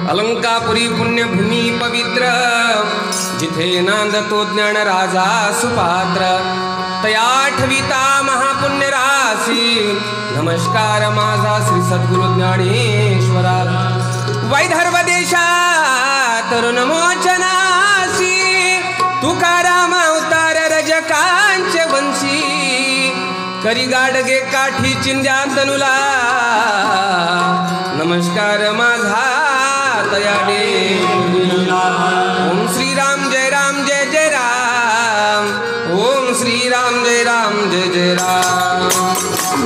अलंकापुरी पुण्यभूमी पवित्र, जिथे नांदतो ज्ञान राजा सुपात्र, तया ठविता महापुण्य राशी, नमस्कार माझा श्री सद्गुरु ज्ञानेश्वरा. वैदर्भ देशात तरुणमोचनासी, तुकाराम अवतार रजकांच वंशी, करी गाडगे काठी चिंध्या तनुला, नमस्कार माझा तया देवीला. ओम श्री राम जय जय राम, ओम श्री राम जय जय राम,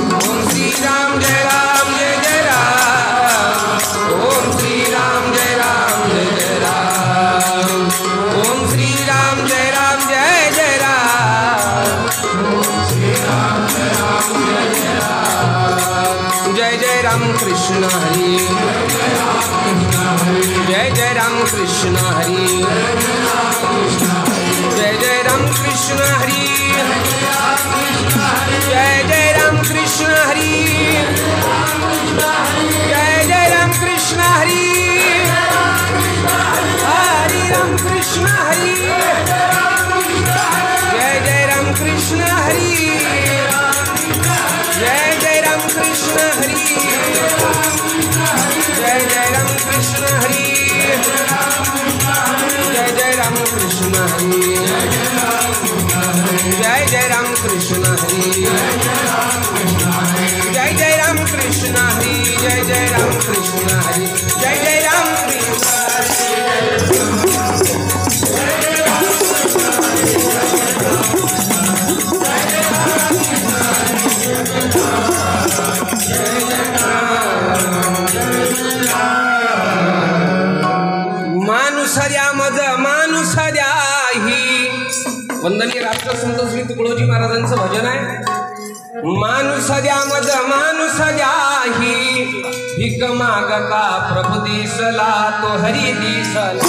ओम श्री राम जय जय राम, ओम श्री राम जय जय राम, ओम श्री राम जय जय राम, ओम श्री राम जय जय राम. जय जय राम कृष्ण हरी, जय जय राम कृष्ण हरी, जय जय राम कृष्ण हरी, जय जय राम कृष्ण हरी, जय जय राम कृष्ण हरी, हरि राम कृष्ण हरी, जय जय राम कृष्ण हरी, जय जय राम कृष्ण हरी, जय जय राम कृष्ण हरी, जय जय राम कृष्ण हरी, जय जय राम कृष्ण हरी, जय जय राम कृष्ण हरी, जय जय राम कृष्ण हरी, जय जय राम वंदनीय राष्ट्रसंत श्री तुकडोजी महाराजांचं भजन आहे. माणूस द्या मज माणूस द्याही, भीक मागता प्रभू दिसला तो हरी दिसला.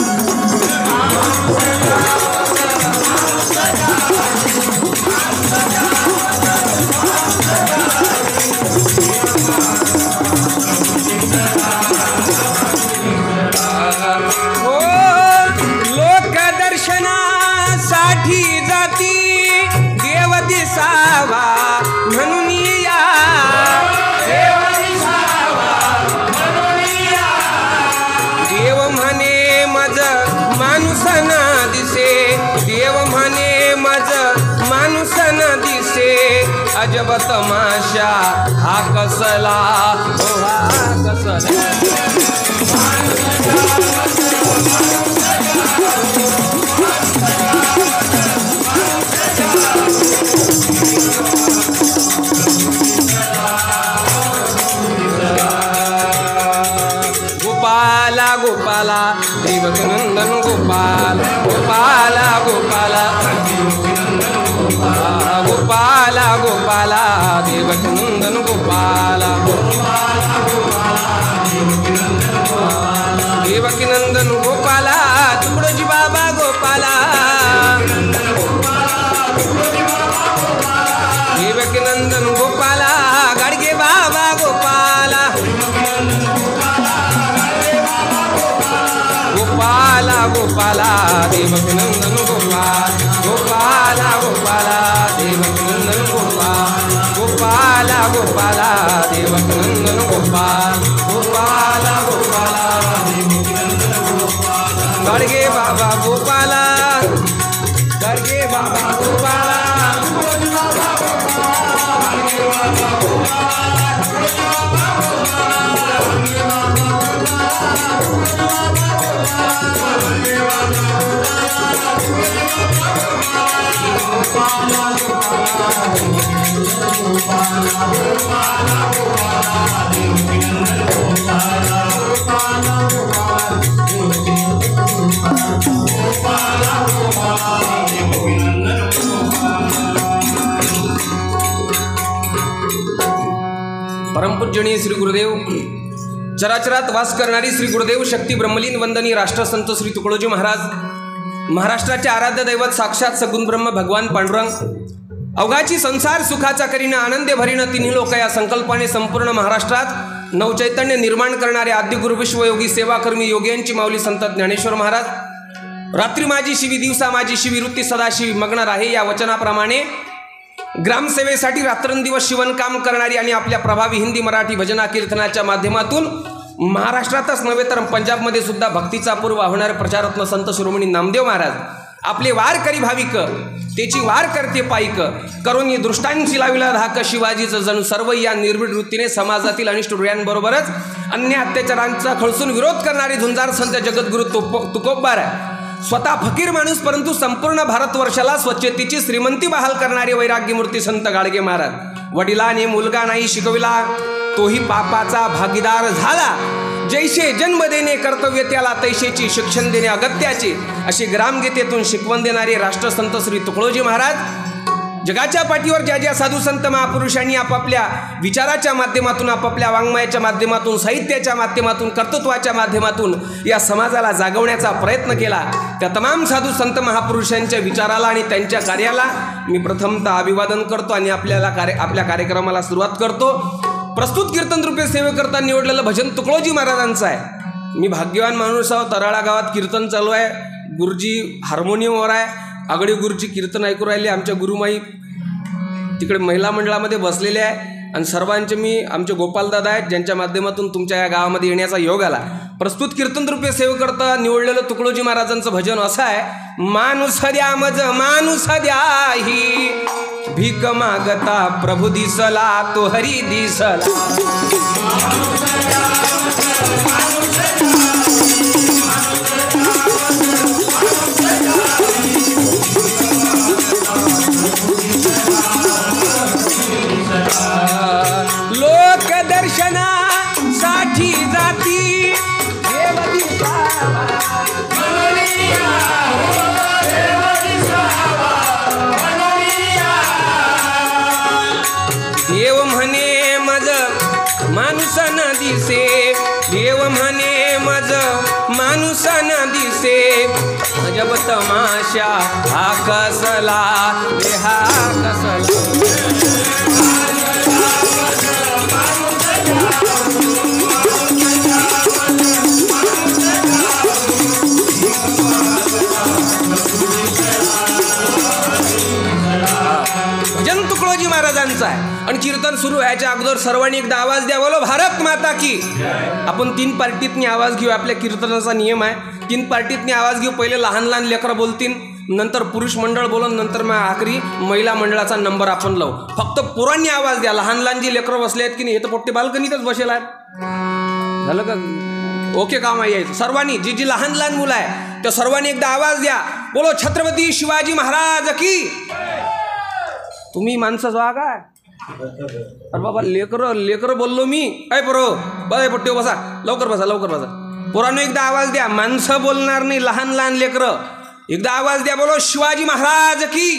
अजब तमाशा हा कसला, हो हा कसला. गोपाला गोपाला देवकी नंदन गोपाल, गोपाला गोपाला गोपाला गोपाला देवकी नंदन गोपाला, देवकी नंदन गोपाला, तुकडोजी बाबा गोपाला, देवकी नंदन गोपाला, गाडगे बाबा गोपाला, गोपाला गोपाला देवकी नंदन गोपाल, गोपाला गोपाला देवकी नंदन गोपाल, गोपाला गोपाला देवकी नंदन गोपाल, गोपाला गोपाला देवकी नंदन गोपाल, गाडगे बाबा गोपाला, गाडगे बाबा गोपाला, परमपूज्यनीय श्री गुरुदेव, चराचरात वास करणारी श्री गुरुदेव शक्ती ब्रह्मलीन वंदनीय राष्ट्रसंत श्री तुकडोजी महाराज, महाराष्ट्राचे आराध्य दैवत साक्षात सगुण ब्रह्म भगवान पांडुरंग, अवघाची संसार सुखाचा करीन आनंदे भरीन तिन्ही लोक या संकल्पाने संपूर्ण महाराष्ट्रात नवचैतन्य निर्माण करणारे आद्यगुरु विश्वयोगी सेवाकर्मी योग्यांची माऊली संत ज्ञानेश्वर महाराज, रात्री माझी शिवी दिवसा माझी शिवी वृत्ती सदाशिवी मग्न राहे या वचनाप्रमाणे ग्रामसेवेसाठी रात्रंदिवस शिवणकाम करणारी आणि आपल्या प्रभावी हिंदी मराठी भजना कीर्तनाच्या माध्यमातून महाराष्ट्रातच नव्हे तर पंजाबमध्ये सुद्धा भक्तीचा पूर वाहणारे प्रचारत्न संत शिरोमणी नामदेव महाराज आपले वारकरी भाविक त्याची वार करते पाईक करून दृष्टांची लाविला धाक शिवाजीचं जणू सर्व या निर्भीड वृत्तीने समाजातील अनिष्ट डोळ्यांबरोबरच अन्य अत्याचारांचा खळसून विरोध करणारे झुंजार संत जगद्गुरु तुकोबार स्वतः फकीर माणूस परंतु संपूर्ण भारतवर्षाला स्वच्छतेची श्रीमंती बहाल करणारे वैराग्यमूर्ती संत गाडगे महाराज वडिलाने मुलगा नाही शिकविला तोही पापाचा भागीदार झाला जैसे जन्म देणे कर्तव्य त्याला तैसेची शिक्षण देणे अगत्याचे अशी ग्रामगीतेतून शिकवण देणारे राष्ट्रसंत श्री तुकडोजी महाराज जगाच्या पाठीवर ज्या ज्या साधू संत महापुरुषांनी आपापल्या विचाराच्या माध्यमातून आपापल्या वाङ्मयाच्या माध्यमातून साहित्याच्या माध्यमातून कर्तृत्वाच्या माध्यमातून या समाजाला जागवण्याचा प्रयत्न केला त्या तमाम साधू संत महापुरुषांच्या विचाराला आणि त्यांच्या कार्याला मी प्रथमतः अभिवादन करतो आणि आपल्या कार्यक्रमाला सुरुवात करतो। प्रस्तुत कीर्तन रूपे सेवेकरता निवडलेलं भजन तुकडोजी महाराजांचं आहे। मी भाग्यवान माणूस आहो। तराळा गावात कीर्तन चालू आहे, गुरुजी हार्मोनियमवर आहे, आगळे गुरुजी कीर्तन ऐकू राहिले, आमच्या गुरुमाई तिकडे महिला मंडळामध्ये बसलेले आहे आणि सर्वांचे मी आमचे गोपालदादा आहेत ज्यांच्या माध्यमातून तुमच्या या गावामध्ये येण्याचा योग आला। प्रस्तुत कीर्तन रूपे सेवेकरता निवडलेलं तुकडोजी महाराजांचं भजन असं आहे, माणूस द्या मज माणूस द्या ही भीक मागता प्रभू दिसला तो हरी दिसला लोक दर्शनासाठी जाती देव म्हणे मज माणूस न दिसे, देव म्हणे मज माणूस न दिसे अजब तमाशा हा कसला देहा कसला भजन तुकडोजी महाराजांचं आहे। आणि कीर्तन सुरू व्हायच्या अगोदर सर्वांनी एकदा आवाज द्या, बोलो भारत माता की। आपण 3 पार्टीतनी आवाज घेऊ, आपल्या कीर्तनाचा नियम आहे 3 पार्टीतनी आवाज घेऊ। पहिले लहान लहान लेकरं बोलतील, नंतर पुरुष मंडळ बोलून, नंतर मग आखरी महिला मंडळाचा नंबर आपण लावू। फक्त पोरांनी आवाज द्या। लहान लहान जी लेकरं बसले आहेत की नाही, हे तर पोट्टे बाल्कनीतच बसेल आहेत, झालं का? ओके काम आहे यायचं। सर्वांनी जी लहान लहान मुलं आहे त्या सर्वांनी एकदा आवाज द्या, बोलो छत्रपती शिवाजी महाराज की। तुम्ही माणसं जा काय? अरे बाबा लेकर बोललो मी। काय पोरो बस पट्टी बसा, लवकर बसा। पोरांनो एकदा आवाज द्या, माणसं बोलणार नाही, लहान लहान लेकरं एकदा आवाज द्या, बोलो शिवाजी महाराज की।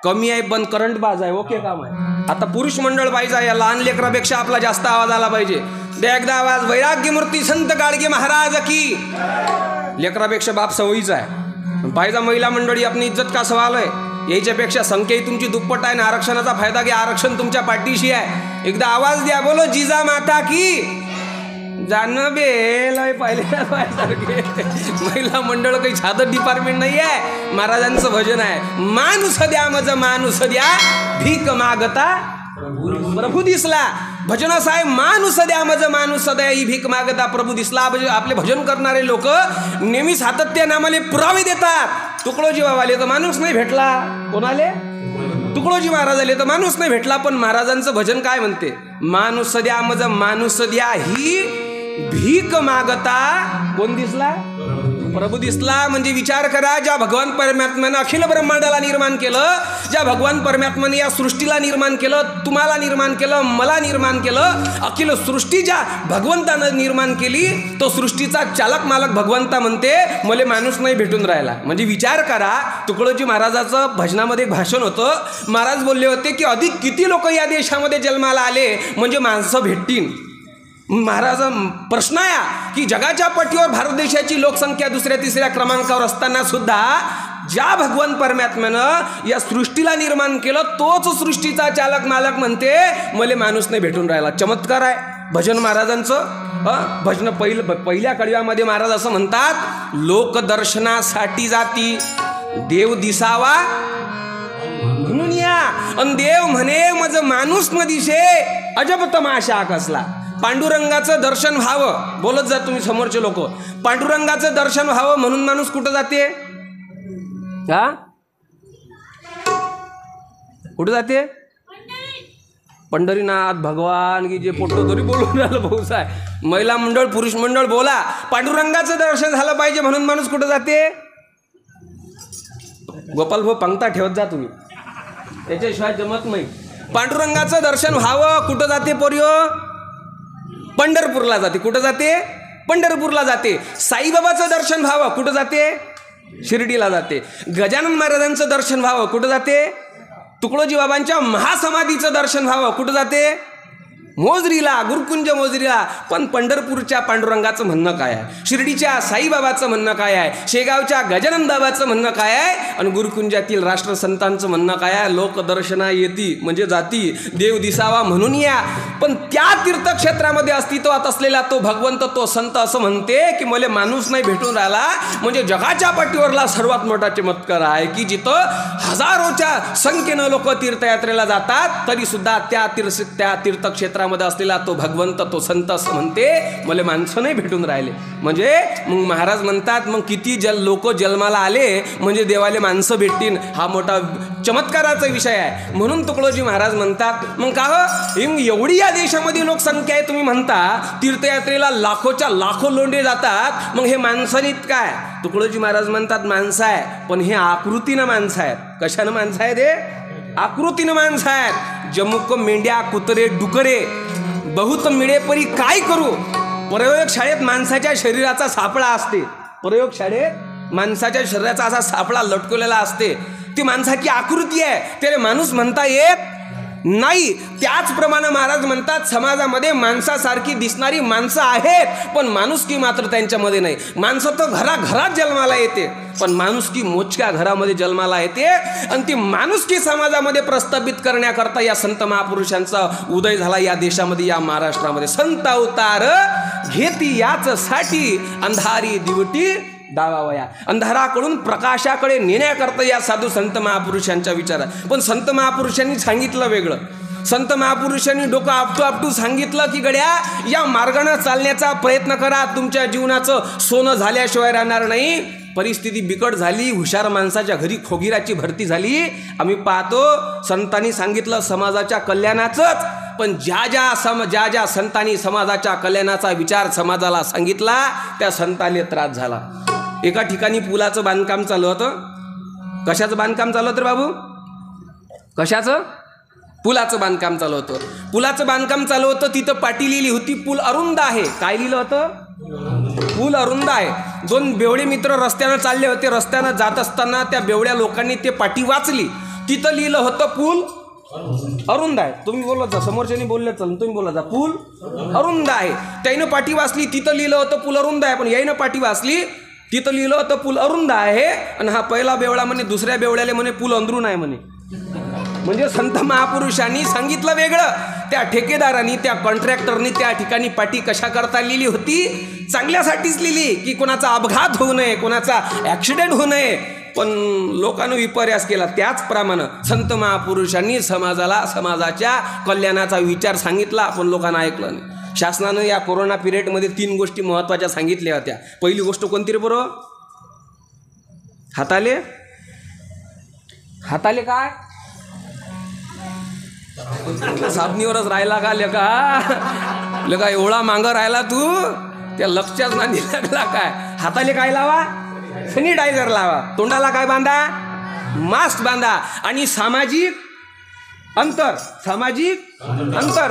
कमी आहे पण करंट बाज आहे, ओके काम आहे। आता पुरुष मंडळ पाहिजे, या लहान लेकरापेक्षा आपला जास्त आवाज आला पाहिजे। द्या एकदा आवाज, वैराग्यमूर्ती संत गाडगे महाराज की। लेकरापेक्षा बाप सवयीचा आहे पाहिजे। महिला मंडळी आपली इज्जत का सवाल आहे, याच्यापेक्षा संख्या तुमची दुप्पट आहे ना, आरक्षणाचा फायदा घ्या, आरक्षण तुमच्या पाठीशी आहे। एकदा आवाज द्या, बोलो जिजा माता की। जाणं बेल पाहिले सारखे महिला मंडळ काही साधं डिपार्टमेंट नाही आहे, महाराजांचं भजन आहे, माणूस द्या मज माणूस द्या भीक मागता प्रभू दिसला। भजन असं आहे, माणूस द्या मज माणूस द्या ही भीक मागता प्रभू दिसला। आपले भजन करणारे लोक नेहमी सातत्याने पुरावे देतात। तुकडोजी बाबाले तर माणूस नाही भेटला, कोणाले? तुकडोजी महाराज आले तर माणूस नाही भेटला, पण महाराजांचं भजन काय म्हणते, माणूस द्या मज माणूस द्या ही भीक मागता कोण दिसला? प्रभू दिसला। म्हणजे विचार करा, ज्या भगवान परमात्म्यानं अखिल ब्रह्मांडाला निर्माण केलं, ज्या भगवान परमात्म्याने या सृष्टीला निर्माण केलं, तुम्हाला निर्माण केलं, मला निर्माण केलं, अखिल सृष्टी ज्या भगवंतानं निर्माण केली, तो सृष्टीचा चालक मालक भगवंता म्हणते मले माणूस नाही भेटून राहिला। म्हणजे विचार करा, तुकडोजी महाराजाचं भजनामध्ये एक भाषण होतं, महाराज बोलले होते की अधिक किती लोक या देशामध्ये जन्माला आले म्हणजे माणसं भेटतील। महाराज प्रश्न आहे की जगाच्या पट्टीवर भारत देशाची लोकसंख्या 2-3 क्रमांकावर असताना सुद्धा ज्या भगवान परमात्म्यानं या सृष्टीला निर्माण केलं, तोच सृष्टीचा चालक मालक म्हणते मले माणूस नाही भेटून राहिला। चमत्कार आहे। भजन महाराजांचं भजन पहिल्या कडव्यामध्ये महाराज असं म्हणतात, लोकदर्शनासाठी जाती देव दिसावा म्हणून या, अन देव म्हणे मज माणूस न दिसे अजब तमाशा कसला. पांडुरंगाचं दर्शन व्हावं, बोलत जा तुम्ही समोरचे लोक, पांडुरंगाचं दर्शन व्हावं म्हणून माणूस कुठं जाते? हा, कुठं जाते? पंढरीनाथ भगवान की जे पोटो तरी बोलून राहिलं भाऊसाहेब, महिला मंडळ पुरुष मंडळ बोला, पांडुरंगाचं दर्शन झालं पाहिजे म्हणून माणूस कुठं जाते? गोपाल भाऊ पंक्ता ठेवत जा तुम्ही, त्याच्याशिवाय जमत नाही. पांडुरंगाचं दर्शन व्हावं कुठं जाते पोरियो? पंढरपूरला जाते. कुठं जाते? पंढरपूरला जाते. साईबाबाचं दर्शन व्हावं कुठं जाते? शिर्डीला जाते. गजानन महाराजांचं दर्शन व्हावं कुठं जाते? तुकडोजी बाबांच्या महासमाधीचं दर्शन व्हावं कुठं जाते? मोजरीला, गुरुकुंज मोजरीला. पण पंढरपूरच्या पांडुरंगाचं म्हणणं काय आहे? शिर्डीच्या साईबाबाचं म्हणणं काय आहे? शेगावच्या गजानन बाबाचं म्हणणं काय आहे? आणि गुरुकुंजातील राष्ट्रसंतांचं म्हणणं काय आहे? लोकदर्शना येती म्हणजे जाती, देव दिसावा म्हणून या. पण त्या तीर्थक्षेत्रामध्ये अस्तित्वात असलेला तो भगवंत, तो संत असं म्हणते की मला माणूस नाही भेटून राहिला म्हणजे जगाच्या पाठीवरला सर्वात मोठा चमत्कार आहे की जिथं हजारोच्या संख्येनं लोक तीर्थयात्रेला जातात तरी सुद्धा त्या तीर्थक्षेत्रामध्ये असलेला तो भगवंत, तो संत असं म्हणते मला माणसं नाही भेटून राहिले. म्हणजे मग महाराज म्हणतात मग किती लोक जन्माला आले म्हणजे देवाले माणसं भेटतील, हा मोठा चमत्काराचा विषय आहे. म्हणून तुकडोजी महाराज म्हणतात मग का हो एवढी या देशामध्ये लोकसंख्या आहे, तुम्ही म्हणता तीर्थयात्रेला लाखोच्या लाखो लोंढे जातात, मग हे माणसानीत काय? तुकडोजी महाराज म्हणतात माणसं आहे, पण हे आकृतीनं माणसं आहेत. कशानं माणसं आहेत? हे आकृतीनं माणसं आहेत. जमुक मेंढ्या कुत्रे डुकरे बहुत मिळेपरी काय करू. प्रयोगशाळेत माणसाच्या शरीराचा सापळा असते, प्रयोगशाळेत माणसाच्या शरीराचा असा सापळा लटकवलेला असते, ती माणसाची आकृती आहे, त्याला माणूस म्हणता येत नाही. त्याचप्रमाणे महाराज म्हणतात समाजामध्ये माणसासारखी दिसणारी माणसं आहेत पण माणुसकी मात्र त्यांच्यामध्ये नाही. माणसं तर घराघरात जन्माला येते पण माणुसकी मोजक्या घरामध्ये जन्माला येते. आणि ती माणुसकी समाजामध्ये प्रस्थापित करण्याकरता या संत महापुरुषांचा उदय झाला या देशामध्ये, या महाराष्ट्रामध्ये. संत अवतार घेती याच साठी अंधारी दिवटी दावावया. अंधाराकडून प्रकाशाकडे नेण्याकरता या साधू संत महापुरुषांच्या विचारात. पण संत महापुरुषांनी सांगितलं वेगळं. संत महापुरुषांनी डोकं आपटू आपटू सांगितलं की गड्या या मार्गाने चालण्याचा प्रयत्न करा, तुमच्या जीवनाचं सोनं झाल्याशिवाय राहणार नाही. परिस्थिती बिकट झाली, हुशार माणसाच्या घरी खोगीराची भरती झाली. आम्ही पाहतो संतांनी सांगितलं समाजाच्या कल्याणाचंच, पण ज्या ज्या संतांनी समाजाच्या कल्याणाचा विचार समाजाला सांगितला त्या संतांना त्रास झाला. एका ठिकाणी पुलाचं बांधकाम चालू होतं. कशाचं बांधकाम चालू होतं रे बाबू? कशाचं? पुलाचं बांधकाम चालू होतं. पुलाचं बांधकाम चालू होतं, तिथं पाटी लिहिली होती पूल अरुंद आहे. काय लिहिलं होतं? पूल अरुंद आहे. दोन बेवडे मित्र रस्त्यानं चालले होते. रस्त्यानं जात असताना त्या बेवड्या लोकांनी ते पाटी वाचली. तिथं लिहिलं होतं पूल अरुंद आहे. तुम्ही बोलत जा, समोरच्यानी बोलले चल तुम्ही बोलत जा, पूल अरुंद आहे. त्याईनं पाटी वाचली, तिथं लिहिलं होतं पूल अरुंद आहे. पण याईनं पाटी वाचली, तिथं लिहिलं होतं पूल अरुंद आहे. आणि हा पहिला बेवडा म्हणे दुसऱ्या बेवड्याला म्हणे पूल अंधरून आहे म्हणे. म्हणजे संत महापुरुषांनी सांगितलं वेगळं. त्या ठेकेदारांनी, त्या कॉन्ट्रॅक्टरनी त्या ठिकाणी पाटी कशा करता लिहिली होती? चांगल्यासाठीच लिहिली की कोणाचा अपघात होऊ नये, कोणाचा ॲक्सिडेंट होऊ नये. पण लोकांनी विपर्यास केला. त्याचप्रमाणे संत महापुरुषांनी समाजाला समाजाच्या कल्याणाचा विचार सांगितला, पण लोकांना ऐकलं नाही. शासनानं या कोरोना पिरियडमध्ये 3 गोष्टी महत्त्वाच्या सांगितल्या होत्या. पहिली गोष्ट कोणती रे बरोबर? हाताले काय साबणीवरच राहिला का लेका एवढा मागं राहिला तू, त्या लक्षात नाही लागला काय? हाताले काय लावा? सॅनिटायझर लावा. तोंडाला काय बांधा? मास्क बांधा. आणि सामाजिक अंतर,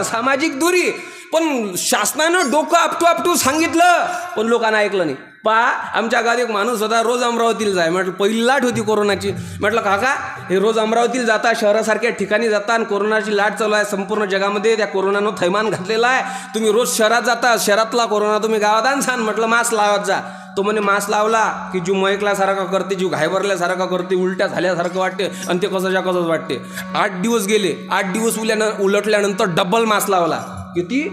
सामाजिक दूरी. पण शासनानं डोकं आपटू सांगितलं पण लोकांना ऐकलं नाही. आमच्या गावात एक माणूस होता, रोज अमरावतीला जाय. म्हटलं पहिली लाट होती कोरोनाची. म्हटलं काका हे रोज अमरावतीला जाता, शहरासारख्या ठिकाणी जाता आणि कोरोनाची लाट चालू आहे संपूर्ण जगामध्ये. त्या कोरोनानं थैमान घातलेला आहे. तुम्ही रोज शहरात जाता, शहरातला कोरोना तुम्ही गावात आणसान. म्हटलं मास्क लावत जा. तो म्हणे मास्क लावला की जीव महकल्यासारखा करते, जीव घायभरल्यासारखा करते, उलट्या झाल्यासारखं वाटते आणि ते कसंच वाटते. 8 दिवस गेले. 8 दिवस उलटल्यानंतर डबल मास्क लावला. किती?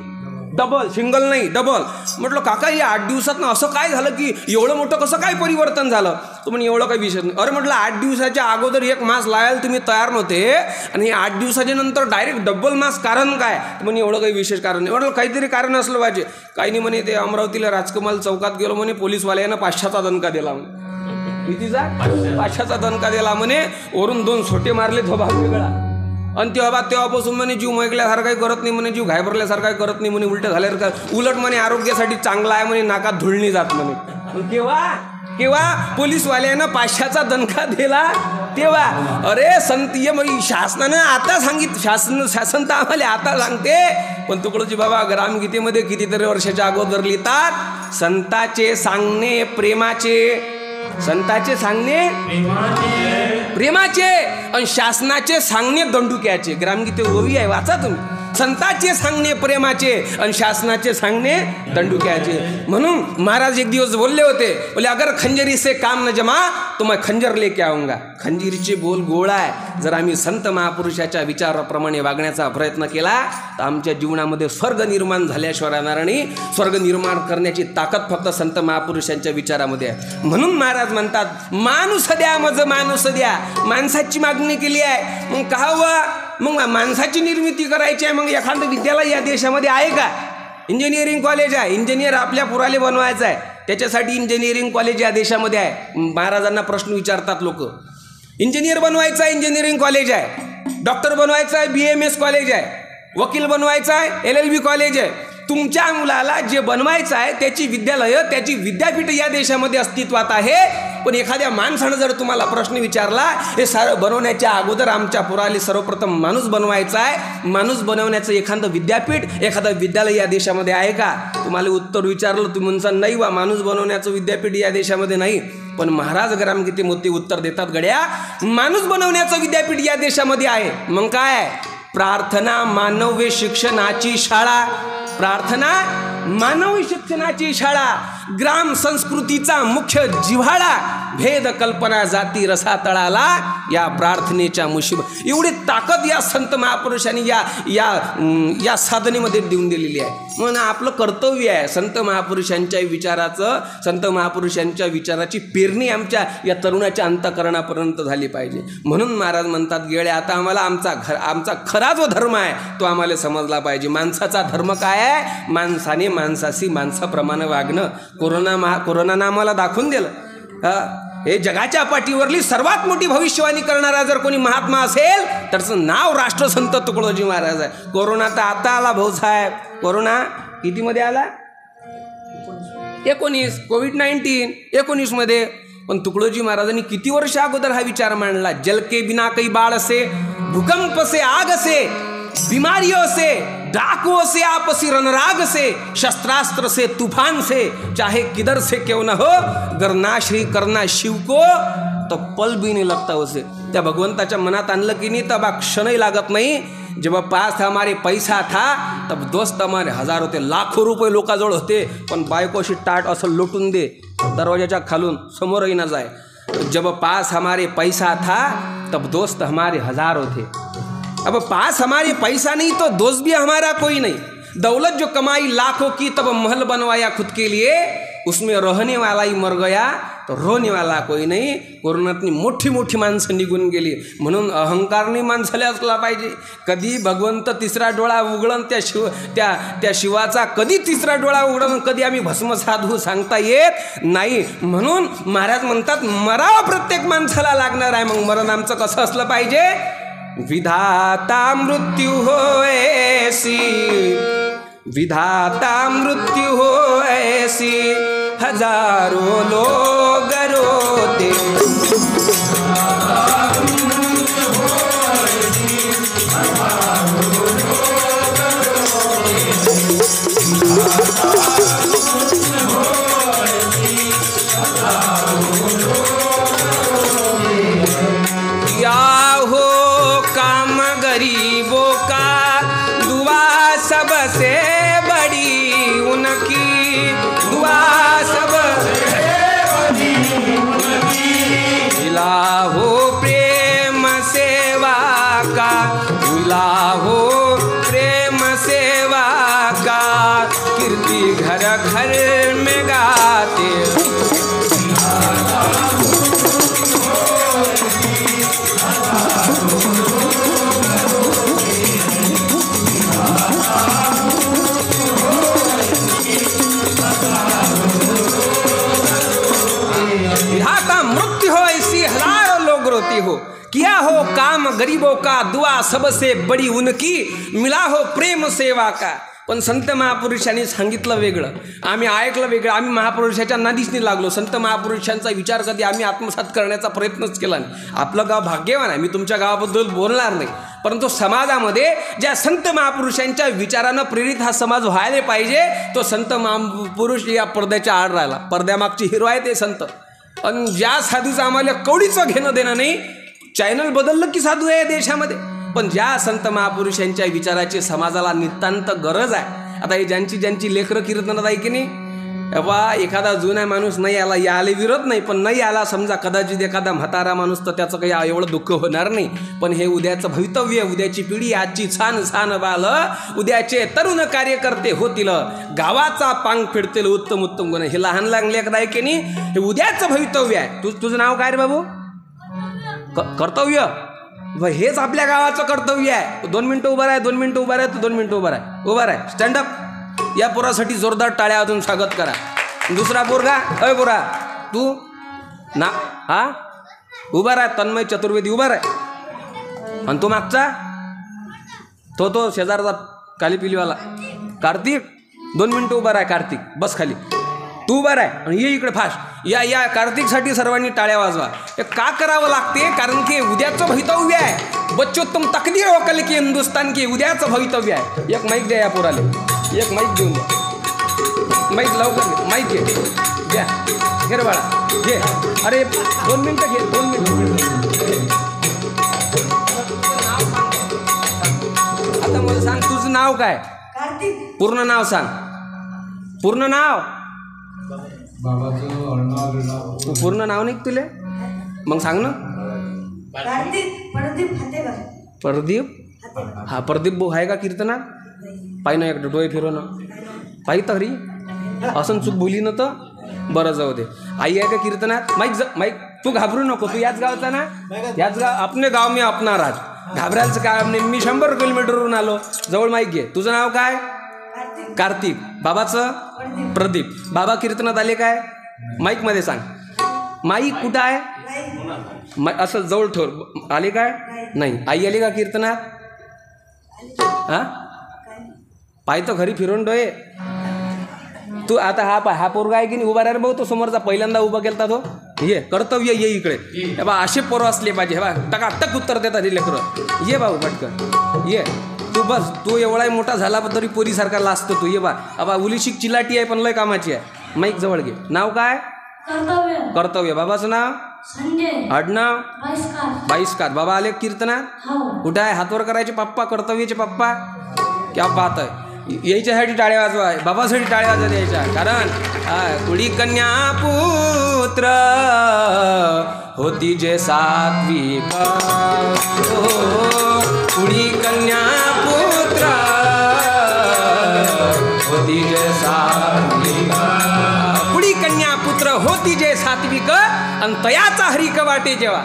डबल, सिंगल नाही डबल. म्हटलं काका या 8 दिवसात ना असं काय झालं की एवढं मोठं कसं काय परिवर्तन झालं? तो म्हणे एवढं काही विषय नाही. अरे म्हटलं 8 दिवसाच्या अगोदर एक मास्क लावायला तुम्ही तयार नव्हते आणि 8 दिवसाच्या नंतर डायरेक्ट डबल मास्क, कारण काय? म्हणे एवढं काही विशेष कारण नाही. म्हटलं काहीतरी कारण असलं पाहिजे. काही नाही म्हणे, ते अमरावतीला राजकमल चौकात गेलो म्हणे, पोलीसवाल्यानं 500चा दणका दिला म्हणे. कितीचा? 500चा दणका दिला म्हणे. वरून 2 सोटे मारले, तो भाग वेगळा. आणि तेव्हापासून म्हणे जीव मैकल्यासारखं काही करत नाही म्हणे, जीव घाबरल्यासारखं काही करत नाही म्हणे, उलट झाल्यासारखं, उलट म्हणे आरोग्यासाठी चांगला आहे म्हणे, नाकात धुळणी जात म्हणे. केव्हा पोलीसवाल्यानं 500चा दणका दिला तेव्हा. अरे संत शासनानं आता शासन तर आम्हाला आता सांगते, पण तुकडोजी बाबा ग्रामगीतेमध्ये कितीतरी वर्षाच्या अगोदर लिहितात, संताचे सांगणे प्रेमाचे, संताचे सांगणे प्रेमाचे आणि शासनाचे सांगणे दंडुक्याचे. ग्रामगीते ओवी आहे, वाचा तुम्ही. संताचे सांगणे प्रेमाचे आणि शासनाचे सांगणे दंडुक्याचे. म्हणून महाराज एक दिवस बोलले होते, बोले अगर खंजरी से काम न जमा तो मैं खंजर लेके आऊंगा. खंजीरीचे बोल गोळा आहे. जर आम्ही संत महापुरुषाच्या विचाराप्रमाणे वागण्याचा प्रयत्न केला तर आमच्या जीवनामध्ये स्वर्ग निर्माण झाल्याशिवाय राहणार नाही. स्वर्ग निर्माण करण्याची ताकद फक्त संत महापुरुषांच्या विचारामध्ये आहे. म्हणून महाराज म्हणतात, माणूस द्या मज माणूस द्या. माणसाची मागणी केली आहे, मग का मग माणसाची निर्मिती करायची आहे. मग एखादं विद्यालय या देशामध्ये आहे का? इंजिनिअरिंग कॉलेज आहे, इंजिनियर आपल्या पुराले बनवायचं आहे, त्याच्यासाठी इंजिनिअरिंग कॉलेज या देशामध्ये आहे. महाराजांना प्रश्न विचारतात लोक, इंजिनियर बनवायचं आहे, इंजिनिअरिंग कॉलेज आहे, डॉक्टर बनवायचं आहे, BMS कॉलेज आहे, वकील बनवायचं आहे, LLB कॉलेज आहे. तुमच्या मुलाला जे बनवायचं आहे त्याची विद्यालय, त्याची विद्यापीठ या देशामध्ये अस्तित्वात आहे. पण एखाद्या माणसानं जर तुम्हाला प्रश्न विचारला, हे सारं बनवण्याच्या अगोदर आमच्या पुराले सर्वप्रथम माणूस बनवायचा आहे, माणूस बनवण्याचं एखादं विद्यापीठ, एखादं विद्यालय या देशामध्ये आहे का? तुम्हाला उत्तर विचारलं, तुम्ही म्हणता नाही वा, माणूस बनवण्याचं विद्यापीठ या देशामध्ये नाही. पण महाराज ग्रामगीतेमध्ये उत्तर देतात, गड्या माणूस बनवण्याचं विद्यापीठ या देशामध्ये आहे. मग काय? प्रार्थना मानवी शिक्षणाची शाळा, प्रार्थना मानवी शिक्षणाची शाळा, ग्राम संस्कृतीचा मुख्य जिव्हाळा, भेद कल्पना जाती रसातळाला या प्रार्थनेच्या मुशीबत. एवढी ताकद या संत महापुरुषांनी या साधनेमध्ये देऊन दिलेली आहे. म्हणून आपलं कर्तव्य आहे संत महापुरुषांच्या विचाराचं, संत महापुरुषांच्या विचाराची पेरणी आमच्या या तरुणाच्या अंतःकरणापर्यंत झाली पाहिजे. म्हणून महाराज म्हणतात, गेळे आता आम्हाला आमचा खरा जो धर्म आहे तो आम्हाला समजला पाहिजे. माणसाचा धर्म काय आहे? माणसाने माणसाशी माणसाप्रमाणे वागणं. कोरोनानं आम्हाला दाखवून दिलं. हे जगाच्या पाठीवरली सर्वात मोठी भविष्यवाणी करणारा जर कोणी महात्मा असेल तर त्याचं नाव राष्ट्रसंत तुकडोजी महाराज आहे. कोरोना तर आता आला भाऊसाहेब. कोरोना कितीमध्ये आला? 19, कोविड-19 19 मध्ये. पण तुकडोजी महाराजांनी किती वर्ष अगोदर हा विचार मांडला? जल के बिना कई बाढ़ से, भूकंप से, आग से, बीमारियों से, डाकुओं से, आपसी रणराग से, शस्त्रास्त्र से, तूफान से, चाहे किधर से क्यों न हो, अगर नाश्री करना शिव को तो पल भी नहीं लगता उसे. त्या भगवंताच्या मनात आणलं की नाही तब क्षणही लागत नाही. जब पास हमारे पैसा था तब दोस्त हमारे हजार होते, लाखों रुपये लोकाजवळ होते, पण बायकोशी टाट असं लोटून दे दरवाजाच्या खालून, समोरही न जाए. जब पास हमारे पैसा था तब दोस्त हमारे हजार होते. अब पास हमारे पैसा नहीं तो दोस्त भी हमारा कोई नहीं. दौलत जो कमाई लाखों की तब महल बनवाया खुद के लिए, उसमें रहने वाला ही मर गया तो रोने वाला कोई नाही. कोरोनातनी मोठी मोठी माणसं निघून गेली. म्हणून अहंकारनी माणसाला असला पाहिजे. कधी भगवंत तिसरा डोळा उघडन त्या शिवाचा कधी तिसरा डोळा उघडन, कधी आम्ही भस्म साधू सांगता येत नाही. म्हणून महाराज म्हणतात, मरावं प्रत्येक माणसाला लागणार आहे. मग मरण आमचं कसं असलं पाहिजे? विधाता मृत्यु हो ऐसी, विधाता मृत्यु हो ऐसी, हजारों लोग रोते. गरीबों का दुआ सबसे बड़ी, उनकी दुआ सबसे रोती हो, किया हो काम गरीबों का, दुआ सबसे बड़ी उनकी, मिला हो प्रेम सेवा का. पण संत महापुरुषांनी सांगितलं वेगळं, आम्ही ऐकलं वेगळं. आम्ही महापुरुषाच्या नादीच नाही लागलो. संत महापुरुषांचा विचार कधी आम्ही आत्मसात करण्याचा प्रयत्नच केला नाही. आपलं गाव भाग्यवान आहे. मी तुमच्या गावाबद्दल बोलणार नाही, परंतु समाजामध्ये ज्या संत महापुरुषांच्या विचारानं प्रेरित हा समाज व्हायला पाहिजे, तो संत महापुरुष या पडद्याच्या आड राहिला. पडद्यामागची हिरो आहे ते संत. आणि ज्या साधूचं आम्हाला कवडीचं घेणं देणं नाही, चॅनल बदललं की साधू आहे देशामध्ये, पण ज्या संत महापुरुषांच्या विचाराची समाजाला नितांत गरज आहे. आता हे ज्यांची लेकरं कीर्तनात आहे की नाही, बा एखादा जुना माणूस नाही आला, याले विरोध नाही, पण नाही आला समजा कदाचित एखादा म्हातारा माणूस, तर त्याचं काही एवढं दुःख होणार नाही. पण हे उद्याचं भवितव्य, उद्याची पिढी, आजची छान बाल, उद्याचे तरुण कार्यकर्ते होतील, गावाचा पांग फेडतील उत्तम गुण. हे लहान लेकरं आहे की नाही, हे उद्याचं भवितव्य आहे. तुझं नाव काय रे बाबू? कर्तव्य. हेच आपल्या गावाचं कर्तव्य आहे. 2 मिनिटं उभा आहे, 2 मिनिटं उभा आहे, तू 2 मिनिटं उभा आहे. स्टँडअप. या पोरासाठी जोरदार टाळ्या वाजून स्वागत करा. दुसरा पोरगा, अय पोरा तू ना, हा उभा राह. तन्मय चतुर्वेदी उभा राह. आणि तो मागचा, तो शेजारचा काली पिलीवाला कार्तिक, 2 मिनिटं उभा राह. कार्तिक बस खाली, तू उभा राह आणि ये इकडे फास्ट. या कार्तिकसाठी सर्वांनी टाळ्या वाजवा. हे का करावं लागते? कारण की उद्याचं भवितव्य आहे. बच्चोत्तम तकदीर वकल की हिंदुस्तान की, उद्याचं भवितव्य आहे. एक माईक द्या या पोराले, एक माईक देऊन द्या. माईक लवकर माईक घे, द्या. घे रे बाळा घे. अरे 2 मिनिटं घे, 2 मिनिटं. आता मला सांग, तुझं नाव काय? पूर्ण नाव सांग. पूर्ण नाव? पूर्ण नाव नाही तुले? मग सांग ना. प्रदीप. हा प्रदीप भाऊ आहे का कीर्तनात? पाहि ना एकदा डोळे फिरव ना, पाहि तरी असं चूक बोली न तर बरं जाऊ दे. आई आहे का कीर्तनात? माईक तू घाबरू नको, तू याच गावचा ना? याच गाव. आपले गाव मी अपना राज, घाबरायचं काय नाही. मी 100 किलोमीटरवरून आलो. जवळ माईक घे. तुझं नाव काय? कार्तिक. बाबाचं? प्रदीप. बाबा कीर्तनात आले काय? माईकमध्ये सांग. माईक कुठं आहे? असं जवळ ठेव. आले काय? नाही. आई आली का कीर्तनात? हा पाय तर घरी फिरून डोळे. तू आता हा पोरगा आहे की नाही उभा राहा भाऊ, तो समोरचा पहिल्यांदा उभा केलता तो. ये कर्तव्य, ये इकडे. हे बा असे पोरं असले पाहिजे. हे बा टकाटक उत्तर देतात हे लेकरं. ये भाऊ पटकन ये. तू बस, तू एवढा मोठा झाला तरी पोरीसारखा लाजतो तू. ये बा अबा उलिशिक चिलाटी आहे पण लय कामाची आहे. माईक जवळ घे. नाव काय? कर्तव्य. बाबाचं नाव? संजय. आडनाव? बाईसकार. बाबा आले कीर्तनात? कुठे आहे? हातवर करायचे पप्पा, कर्तव्याचे पप्पा. क्या बात आहे. याच्यासाठी टाळ्या वाजवा. बाबासाठी टाळ्या वाजवा द्यायच्या. कारण कुडी कन्या पुत्र होती जे सात्विक, कुडी कन्या पुत्र होती जे सात्विक, कुडी कन्या पुत्र होती जे सात्विक, आणि तयाचा हरिक वाटे जेव्हा.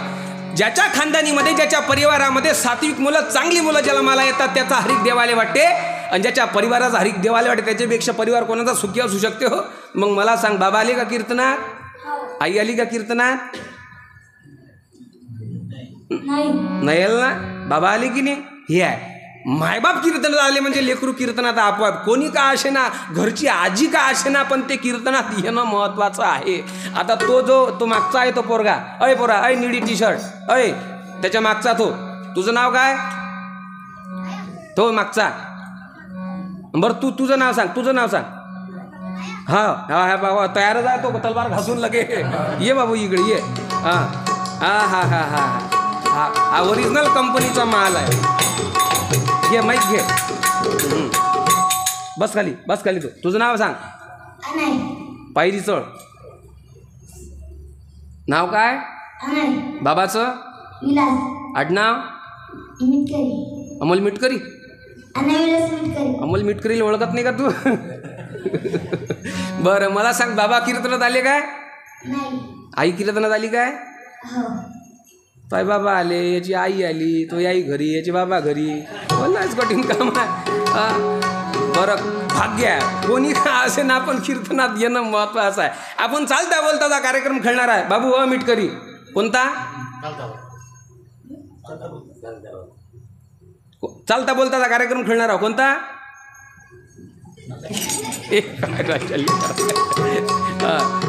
ज्याच्या खानदानीमध्ये, ज्याच्या परिवारामध्ये सात्विक मुलं, चांगली मुलं जन्माला येतात, त्याचा हरिक देवाले वाटते. आणि ज्याच्या परिवाराचा हरिक देवाले वाटते, त्याच्यापेक्षा परिवार कोणाचा सुखी असू शकते हो. मग मला सांग, बाबा आले का कीर्तनात? आई आली का कीर्तनात? नाही आलं ना. बाबा आले की नाही? हे आहे. मायबाप कीर्तनात आले म्हणजे लेकरू कीर्तनात आपोआप. कोणी का असे ना, घरची आजी का असे ना, पण ते कीर्तनात येणं महत्वाचं आहे. आता तो मागचा आहे तो पोरगा. अय पोरा, अय निळी टी शर्ट, अय त्याच्या मागचा तो. तुझं नाव काय? तो मागचा. बरं तुझं नाव सांग. तुझं नाव सांग. हा बाबा तयारच आहे तो, तलवार घासून लगे. ये बाबू इकडे ये. हा ओरिजिनल कंपनीचा माल आहे. घे माईक घे. बस खाली तू. तुझं नाव सांग. पायरी चढ. नाव काय? बाबाचं? आडनाव? अमोल मिटकरी. अमोल मिटकरीला ओळखत नाही का तू? बरं मला सांग, बाबा कीर्तनात आले काय? आई कीर्तनात आली काय? ताई बाबा आले, याची आई आली, तो आई घरी, याची बाबा घरी. बोललाच कठीण काम आहे. बरं भाग्य आहे. कोणी का असे ना, आपण कीर्तनात येणं महत्वाचं आहे. आपण चालता बोलता कार्यक्रम खेळणार आहे. बाबू मिटकरी कोणता? चालता बोलताचा कार्यक्रम खेळणार आहोत कोणता?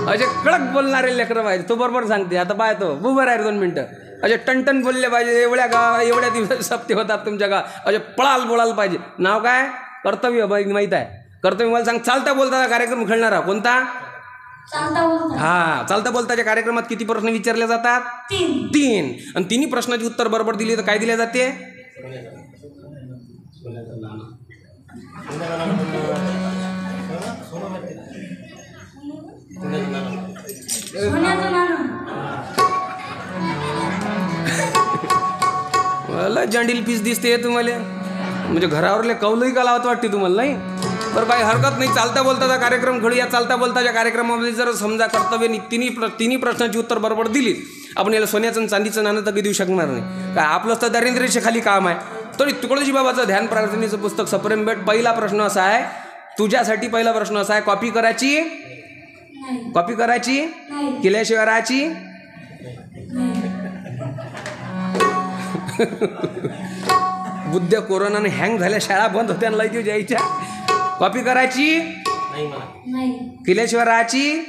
असे कडक बोलणारे लेकरं पाहिजे. तो बरोबर सांगते. आता पाय तो उभं राहील 2 मिनटं. असे टणटण बोलले पाहिजे. एवढ्या दिवस सप्ते होतात तुमच्या गावात. असे पळाल बोलायला पाहिजे. नाव काय? कर्तव्य माहीत आहे. कर्तव्य मला सांग. चालता बोलताचा कार्यक्रम खेळणार आहोत कोणता? हा, चालता बोलताच्या कार्यक्रमात किती प्रश्न विचारले जातात? 3. आणि 3 प्रश्नाची उत्तर बरोबर दिली तर काय दिले जाते? मला जंडील पीस दिसते तुम्हाला. म्हणजे घरावरले कौलही का लावत वाटते तुम्हाला? नाही बरं, काही हरकत नाही. चालता बोलताचा कार्यक्रम खेळूया. चालता बोलताच्या कार्यक्रमामध्ये जर समजा कर्तव्य तिन्ही प्रश्नाची उत्तर बरोबर दिली, आपण याला सोन्याचं चांदीचं नाणं तर देऊ शकणार नाही. काय आपलंच तर दारिद्र्याच्या खाली काम आहे. तरी तुकडोजी बाबाचं ध्यान प्रार्थनेचं पुस्तक सप्रेम भेट. पहिला प्रश्न असा आहे तुझ्यासाठी. पहिला प्रश्न असा आहे, कॉपी करायची केल्याशिवाय राहायची? बुद्ध कोरोनाने हँग झाल्या शाळा बंद होत्या लय दिवस जायच्या. कॉपी करायची केल्याशिवाय राहायची?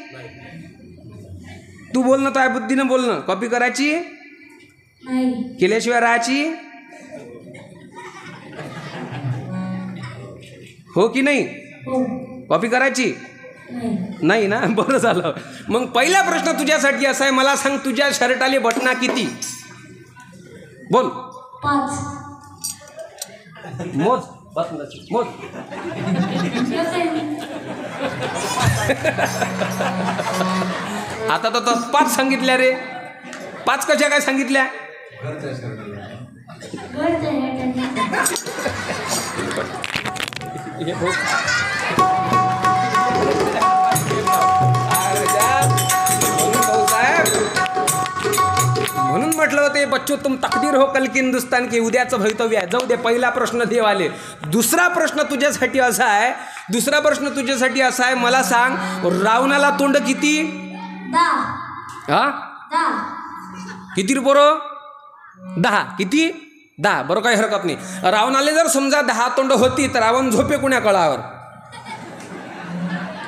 तू बोल ना, तो आहे बुद्धीनं बोल ना. कॉपी करायची केल्याशिवाय राहायची? हो की नाही? कॉपी करायची नाही ना? बरं झालं. मग पहिला प्रश्न तुझ्यासाठी असा आहे, मला सांग तुझ्या शर्टाले बटना किती? बोल. 5. मोज मोज. आता तर 5 सांगितल्या रे. 5 कशा काय सांगितल्या? म्हणून म्हटलं होते बच्चो तुम तकदीर हो कल की हिंदुस्तान की. उद्याचं भवितव्य आहे. जाऊ दे, पहिला प्रश्न देव आले. दुसरा प्रश्न तुझ्यासाठी असा आहे, मला सांग रावणाला तोंड किती? 10. हा 10. किती रे पोरं? 10. किती? 10. बरं, काही हरकत नाही. रावणाला जर समजा 10 तोंड होती तर रावण झोपे कोण्या कळावर?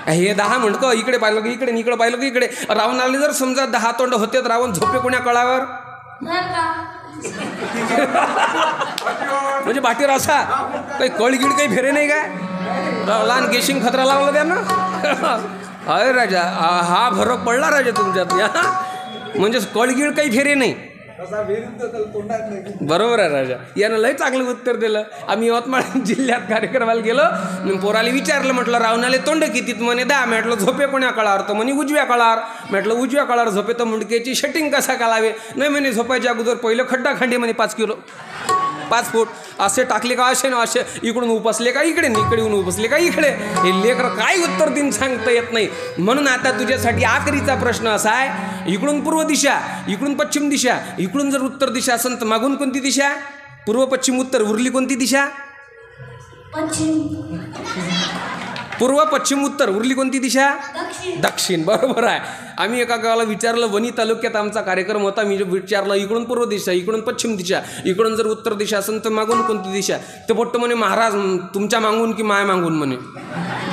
हे 10 म्हणतो इकडे पाहिलं की इकडे, इकडे पाहिलं की इकडे. रावणाला जर समजा 10 तोंड होते तर रावण झोपे कोण्या कळावर? म्हणजे बाटीवर असा काही कळगिड काही फेरे नाही काय? लहान गेशिंग खतरा लावला त्यांना. अरे राजा, हा फरक पडला राजा तुमच्यात. म्हणजे कळगिड काही फेरे नाही. बरोबर आहे राजा. यानं लय चांगलं उत्तर दिलं. आम्ही यवतमाळ जिल्ह्यात कार्यक्रमाला गेलो. पोराला विचारलं, म्हटलं रावणाले तोंड कितीत? म्हणे 10. म्हटलं झोपे कोण्या कळावर? तर म्हणे उजव्या कळावर. म्हटलं उजव्या कळावर झोपे तर मुंडक्याची शटिंग कसा घालावे? नाही म्हणे झोपायच्या अगोदर पहिलं खड्डा खांडे म्हणे 5 किलो 5 फूट असे टाकले का असे ना असे, इकडून उपसले का इकडे, इकडेहून उपसले का इकडे. हे लेकर काय उत्तर देऊन सांगता येत नाही. म्हणून आता तुझ्यासाठी आखरीचा प्रश्न असा आहे, इकडून पूर्व दिशा, इकडून पश्चिम दिशा, इकडून जर उत्तर दिशा असेल तर मागून कोणती दिशा? पूर्व पश्चिम उत्तर. उरली कोणती दिशा? पूर्व पश्चिम उत्तर. उरली कोणती दिशा? दक्षिण. बरोबर आहे. आम्ही एका गावाला विचारलं, वणी तालुक्यात आमचा कार्यक्रम होता. मी विचारलं इकडून पूर्व दिशा, इकडून पश्चिम दिशा, इकडून जर उत्तर दिशा असेल तर मागून कोणती दिशा? ते पोट्ट म्हणे महाराज तुमच्या मागून की माय मागून म्हणे.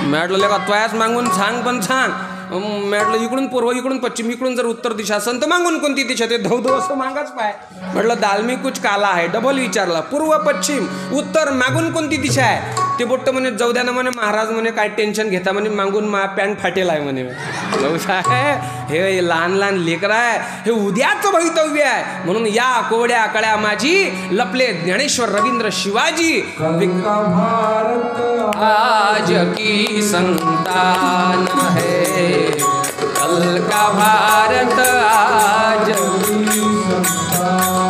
म्हटलं का त्वयाच मागून सांग, पण सांग. म्हटलं इकडून पूर्व, इकडून पश्चिम, इकडून जर उत्तर दिशा असेल तर मागून कोणती दिशा? ते धवधव असं मागाच पाय. म्हटलं दालमी कुछ काला आहे. डबल विचारला, पूर्व पश्चिम उत्तर मागून कोणती दिशा आहे? ते बोट्ट म्हणे जाऊ द्या ना म्हणे महाराज म्हणे काय टेन्शन घेता म्हणे, मागून मा पॅन्ट फाटेल आहे म्हणे. हे लहान लहान लेकर आहे, हे उद्याचं भवितव्य आहे. म्हणून या कोवड्या कळ्या माझी लपले ज्ञानेश्वर रवींद्र शिवाजी. आज की संतान है कल का भारत, आज की संतान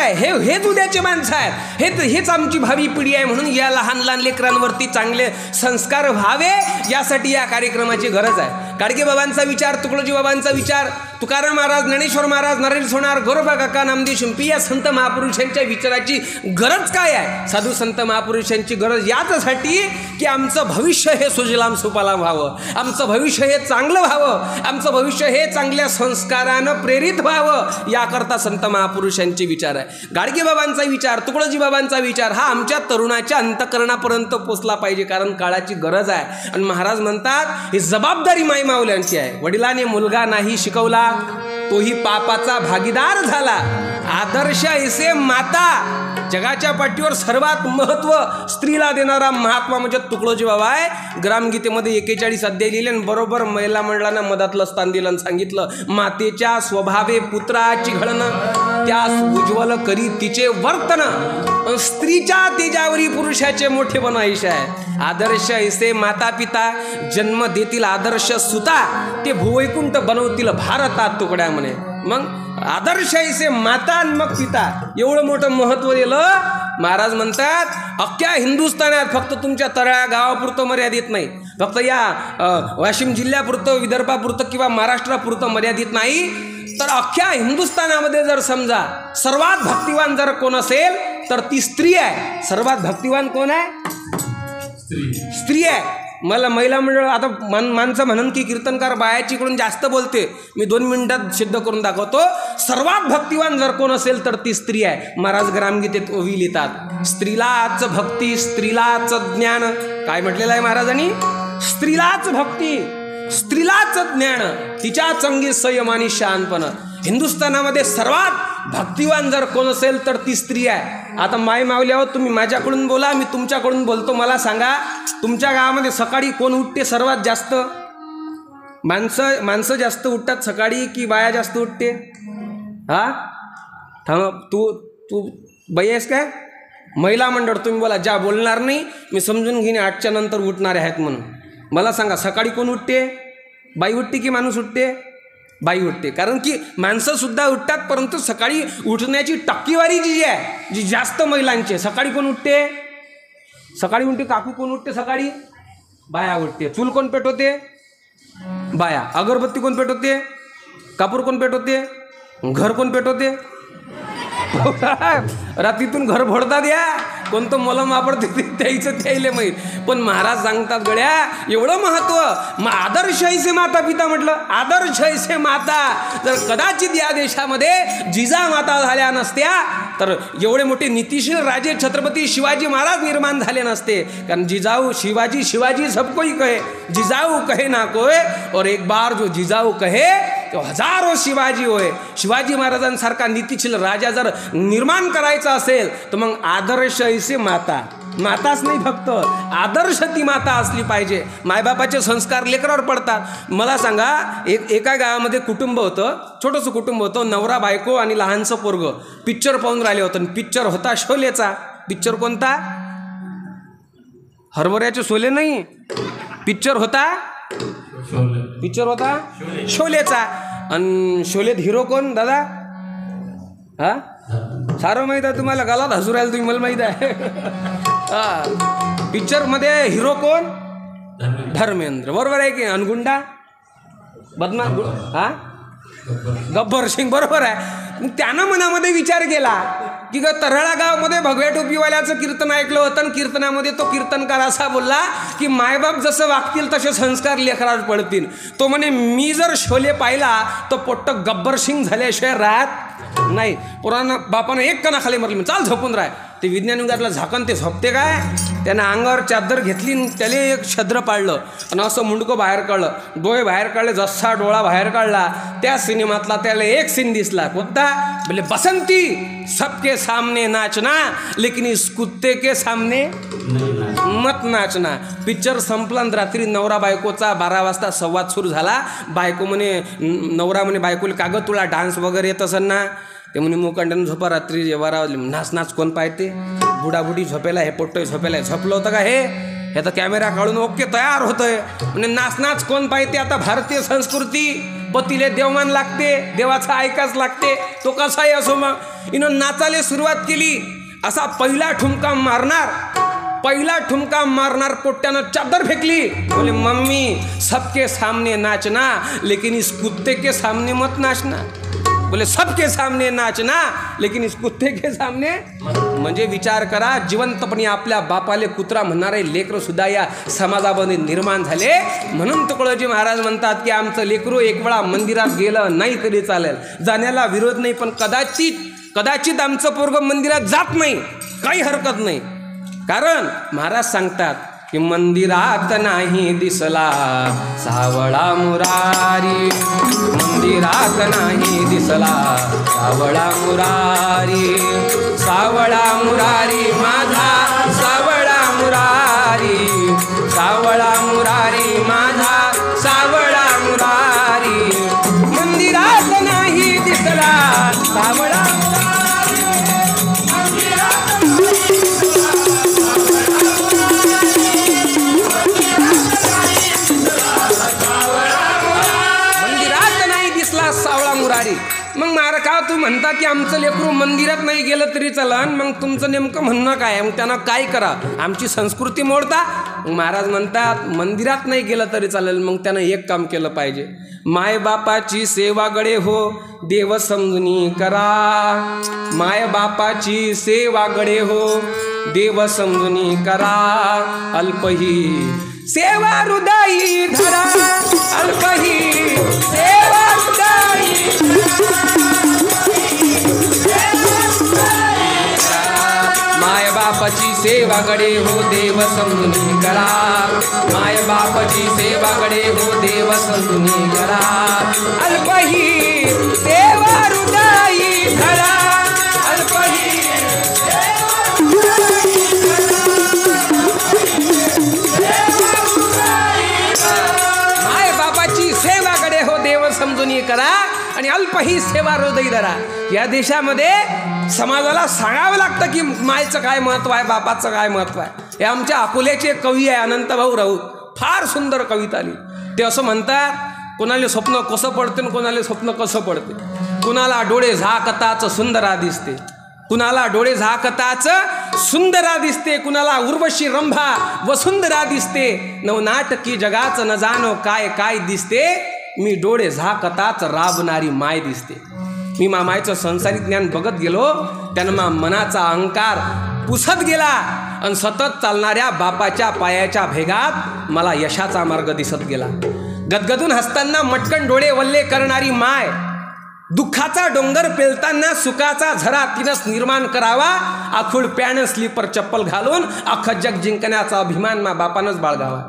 आहे, हेच उद्याचे माणसं आहेत, हेच आमची भावी पिढी आहे. म्हणून या लहान लहान लेकरांवरती चांगले संस्कार व्हावे यासाठी या कार्यक्रमाची गरज आहे. गाडगे बाबांचा विचार, तुकडोजी बाबांचा विचार, तुकाराम महाराज, ज्ञानेश्वर महाराज, नरेंद्र सोनार, गोरोबा काका, नामदेव शिंपी या संत महापुरुषांच्या विचाराची गरज काय आहे? साधू संत महापुरुषांची गरज याचसाठी की आमचं भविष्य हे सुजलाम सुफलाम व्हावं, आमचं भविष्य हे चांगलं व्हावं, आमचं भविष्य हे चांगल्या संस्कारानं प्रेरित व्हावं, याकरता संत महापुरुषांचे विचार आहे. गाडगे बाबांचा विचार, तुकडोजी बाबांचा विचार हा आमच्या तरुणाच्या अंतकरणापर्यंत पोचला पाहिजे, कारण काळाची गरज आहे. आणि महाराज म्हणतात ही जबाबदारी माई माऊल्यांची आहे. वडिलांनी मुलगा नाही शिकवला तोही पापाचा भागीदार झाला. आदर्श ऐसे माता, जगाच्या पाठीवर सर्वात महत्व स्त्रीला देणारा महात्मा म्हणजे तुकडोजी बाबा आहे. ग्रामगीतेमध्ये 41 अध्याय लिहिले आणि बरोबर महिला मंडळांना मधातलं स्थान दिलं आणि सांगितलं, मातेच्या स्वभावे पुत्राची घडणं, त्यास उज्ज्वल करी तिचे वर्तन, स्त्रीच्या तेजावरी पुरुषाचे मोठे बनायचे आहे. आदर्श ऐसे माता पिता, जन्म देतील आदर्श सुता, ते भूवैकुंठ बनवतील भारतात तुकड्या म्हणे. मग आदर्श ऐसे माता आणि मग पिता, एवढं मोठं महत्व दिलं. महाराज म्हणतात अख्ख्या हिंदुस्थानात, फक्त तुमच्या तळ्या गावापुरतं मर्यादित नाही, फक्त या वाशिम जिल्ह्यापुरतं, विदर्भापुरतं किंवा महाराष्ट्रापुरतं मर्यादित नाही, तर अख्ख्या हिंदुस्थानामध्ये जर समजा सर्वात भक्तिवान जर कोण असेल तर ती स्त्री आहे. सर्वात भक्तिवान कोण आहे? स्त्री आहे. मला महिला मंडळ आता माणसं म्हणून की कीर्तनकार बायाचीकडून जास्त बोलते, मी 2 मिनिटात सिद्ध करून दाखवतो. सर्वात भक्तिवान जर कोण असेल तर ती स्त्री आहे. महाराज ग्रामगीतेत ओवी लिहितात, स्त्रीलाच भक्ती, स्त्रीलाच ज्ञान. काय म्हटलेलं आहे महाराजांनी? स्त्रीलाच भक्ती, स्त्रीलाच ज्ञान, तिच्या अंगी संयम आणि शहाणपण. हिंदुस्थानामध्ये सर्वात भक्तिवान जर कोण असेल तर ती स्त्री आहे. आता माय मावल्यावर तुम्ही माझ्याकडून बोला, मी तुमच्याकडून बोलतो. मला सांगा, तुमच्या गावामध्ये सकाळी कोण उठते सर्वात जास्त? माणसं जास्त उठतात सकाळी की बाया जास्त उठते? हा थांब, तू बाई आहेस काय? महिला मंडळ तुम्ही बोला. ज्या बोलणार नाही मी समजून घेणे 8च्या नंतर उठणारे आहेत म्हणून. मला सांगा, सकाळी कोण उठते? बाई उठते की माणूस उठते? बाई उठते. कारण की माणसंसुद्धा उठतात, परंतु सकाळी उठण्याची टक्केवारी जी आहे, जी जास्त महिलांची. सकाळी कोण उठते? सकाळी उठते. काकू कोण उठते सकाळी? बाया उठते. चूल कोण पेटवते? बाया. अगरबत्ती कोण पेटवते? कापूर कोण पेटवते? घर कोण पेटवते? रात्रीतून घर फोडतात या. कोणतं मलम वापरते त्याचं त्याईले माहीत. पण महाराज सांगतात गड्या एवढं महत्व. आदर्श ऐसे माता पिता म्हटलं, आदर्श ऐसे माता. जर कदाचित या देशामध्ये जिजा माता झाल्या नसत्या तर एवढे मोठे नीतिशील राजे छत्रपती शिवाजी महाराज निर्माण झाले नसते. कारण जिजाऊ शिवाजी सब कोई कहे, जिजाऊ कहे ना कोय, और एक बार जो जिजाऊ कहे तो हजारो शिवाजी होय. शिवाजी महाराजांसारखा नीतिशील राजा जर निर्माण करायचा असेल तर मग आदर्श ऐसे माता, माताच नाही फक्त आदर्श ती माता असली पाहिजे. मायबापाचे संस्कार लेकरावर पडतात. मला सांगा, एका गावामध्ये कुटुंब होतं, छोटंसं कुटुंब होतं, नवरा बायको आणि लहानसं पोरगं पिक्चर पाहून राहिले होतं. पिक्चर होता शोलेचा. पिक्चर कोणता? हरभऱ्याचे शोले नाही, पिक्चर होता शोलेचा. आणि शोलेत हिरो कोण दादा? हा सारं माहीत आहे तुम्हाला, गालात हसू राहिल तुम्ही, मला माहीत आहे. हा पिक्चरमध्ये हिरो कोण? धर्मेंद्र. बरोबर आहे की? अनगुंडा बदना हा गब्बर सिंग. बरोबर आहे. मग त्यानं मनामध्ये विचार केला की तराळा गावामध्ये भगव्या टोपीवाल्याचं कीर्तन ऐकलं होतं आणि कीर्तनामध्ये तो कीर्तनकार असा बोलला की मायबाप जसं वागतील तसे संस्कार लेकरावर पडतील. तो म्हणे मी जर शोले पाहिला तर पोट्ट गब्बर सिंग झाल्याशिवाय राहत नाही. पुराणा बापानं एक कणा खाली मारली, चाल झोपून राह. ते विज्ञान युगातलं झाकण ते झोपते काय? त्यानं अंगावर चादर घेतली, त्याला एक छद्र पाडलं आणि असं मुंडकं बाहेर काढलं, डोळे बाहेर काढले, जसा डोळा बाहेर काढला त्या सिनेमातला त्याला एक सीन दिसला. कोणता? बोले बसंती सबके सामने नाचना लेकिन इस कुत्ते के सामने मत नाचना. पिक्चर संपला आणि रात्री नवरा बायकोचा 12 वाजता संवाद सुरू झाला. बायको म्हणे, नवरा म्हणे बायकोला, कागद तुला डान्स वगैरे येत असेल ना? ते म्हणे मुकांड्यानं झोपा, रात्री 12 वाजले. नाच कोण पाहते? बुडाबुडी झोपेला, हे पोट्टोय झोपेला. झोपलं होतं का हे तर कॅमेरा काढून ओके तयार होतंय. म्हणजे नाच कोण पाहते? आता भारतीय संस्कृती पतीले देवमान लागते, देवाचा ऐकाच लागते. तो कसाही असो मग इनं नाचाले सुरुवात केली. असा पहिला ठुमका मारणार पोट्यानं चादर फेकली. बोले मम्मी सबके सामने नाचना लेकिन इस कुत्ते के सामने मत नाचना. बोले सबके सामने नाचना लेकिन इस कुत्ते के सामने. म्हणजे विचार करा, जिवंतपणे आपल्या बापाले कुत्रा म्हणणारे लेकरं सुद्धा या समाजामध्ये निर्माण झाले. म्हणून तुकडोजी महाराज म्हणतात की आमचं लेकरू एक वेळा मंदिरात गेलं नाही तरी चालेल, जाण्याला विरोध नाही, पण कदाचित आमचं पोरगं मंदिरात जात नाही, काही हरकत नाही. कारण महाराज सांगतात की मंदिरात नाही दिसला सावळा मुरारी, मंदिरात नाही दिसला सावळा मुरारी, सावळा मुरारी माझा सावळा मुरारी, सावळा मुरारी माझा सावळा मुरारी, मंदिरात नाही दिसला सावळा सावळा मुरारी. मग मारा का तू म्हणता की आमचं लेकरू मंदिरात नाही गेलं तरी चलन, मग तुमचं नेमकं म्हणणं काय? मग त्यांना काय करा, आमची संस्कृती मोडता? मग महाराज म्हणतात मंदिरात नाही गेलं तरी चालेल, मग त्यानं एक काम केलं पाहिजे. मायबापाची सेवा गडे हो देव समजूनी करा, मायबापाची सेवा गडे हो देव समजूनी करा, अल्पही सेवा हृदयी धरा, अल्पही सेवा माय बापाची सेवा गडे हो देव समजून करा, माय बापाची सेवा गडे हो देव समजून करा, अल्पही सेवा हृदयी धरा, अल्पही माय बापाची सेवा गडे हो देव समजून करा आणि अल्पही सेवा हृदयी धरा. या देशामध्ये समाजाला सांगावं लागतं की मायचं काय महत्व आहे, बापाचं काय महत्व आहे. हे आमच्या अकोल्याचे कवी आहे अनंतभाऊ राऊत, फार सुंदर कविता आली. ते असं म्हणतात, कोणाला स्वप्न कसं पडते आणि कोणाला स्वप्न कसं पडते, कुणाला डोळे झाकताच सुंदरा दिसते, कुणाला डोळे झाकताच सुंदरा दिसते, कुणाला उर्वशी रंभा वसुंधरा दिसते, नवनाटकी जगाचं न जाणो काय काय दिसते, मी डोळे झाकताच राबणारी माय दिसते. मी मामायचं संसारिक ज्ञान बघत गेलो, त्यानं मनाचा अहंकार पुसत गेला आणि सतत चालणाऱ्या बापाच्या पायाच्या भेगात मला यशाचा मार्ग दिसत गेला. गदगदून हसताना मटकन डोळे वल्ले करणारी माय, दुःखाचा डोंगर पेलताना सुखाचा झरा तिनंच निर्माण करावा, आखूड पॅन स्लीपर चप्पल घालून अख्खं जग जिंकण्याचा अभिमान मा बापानंच बाळगावा.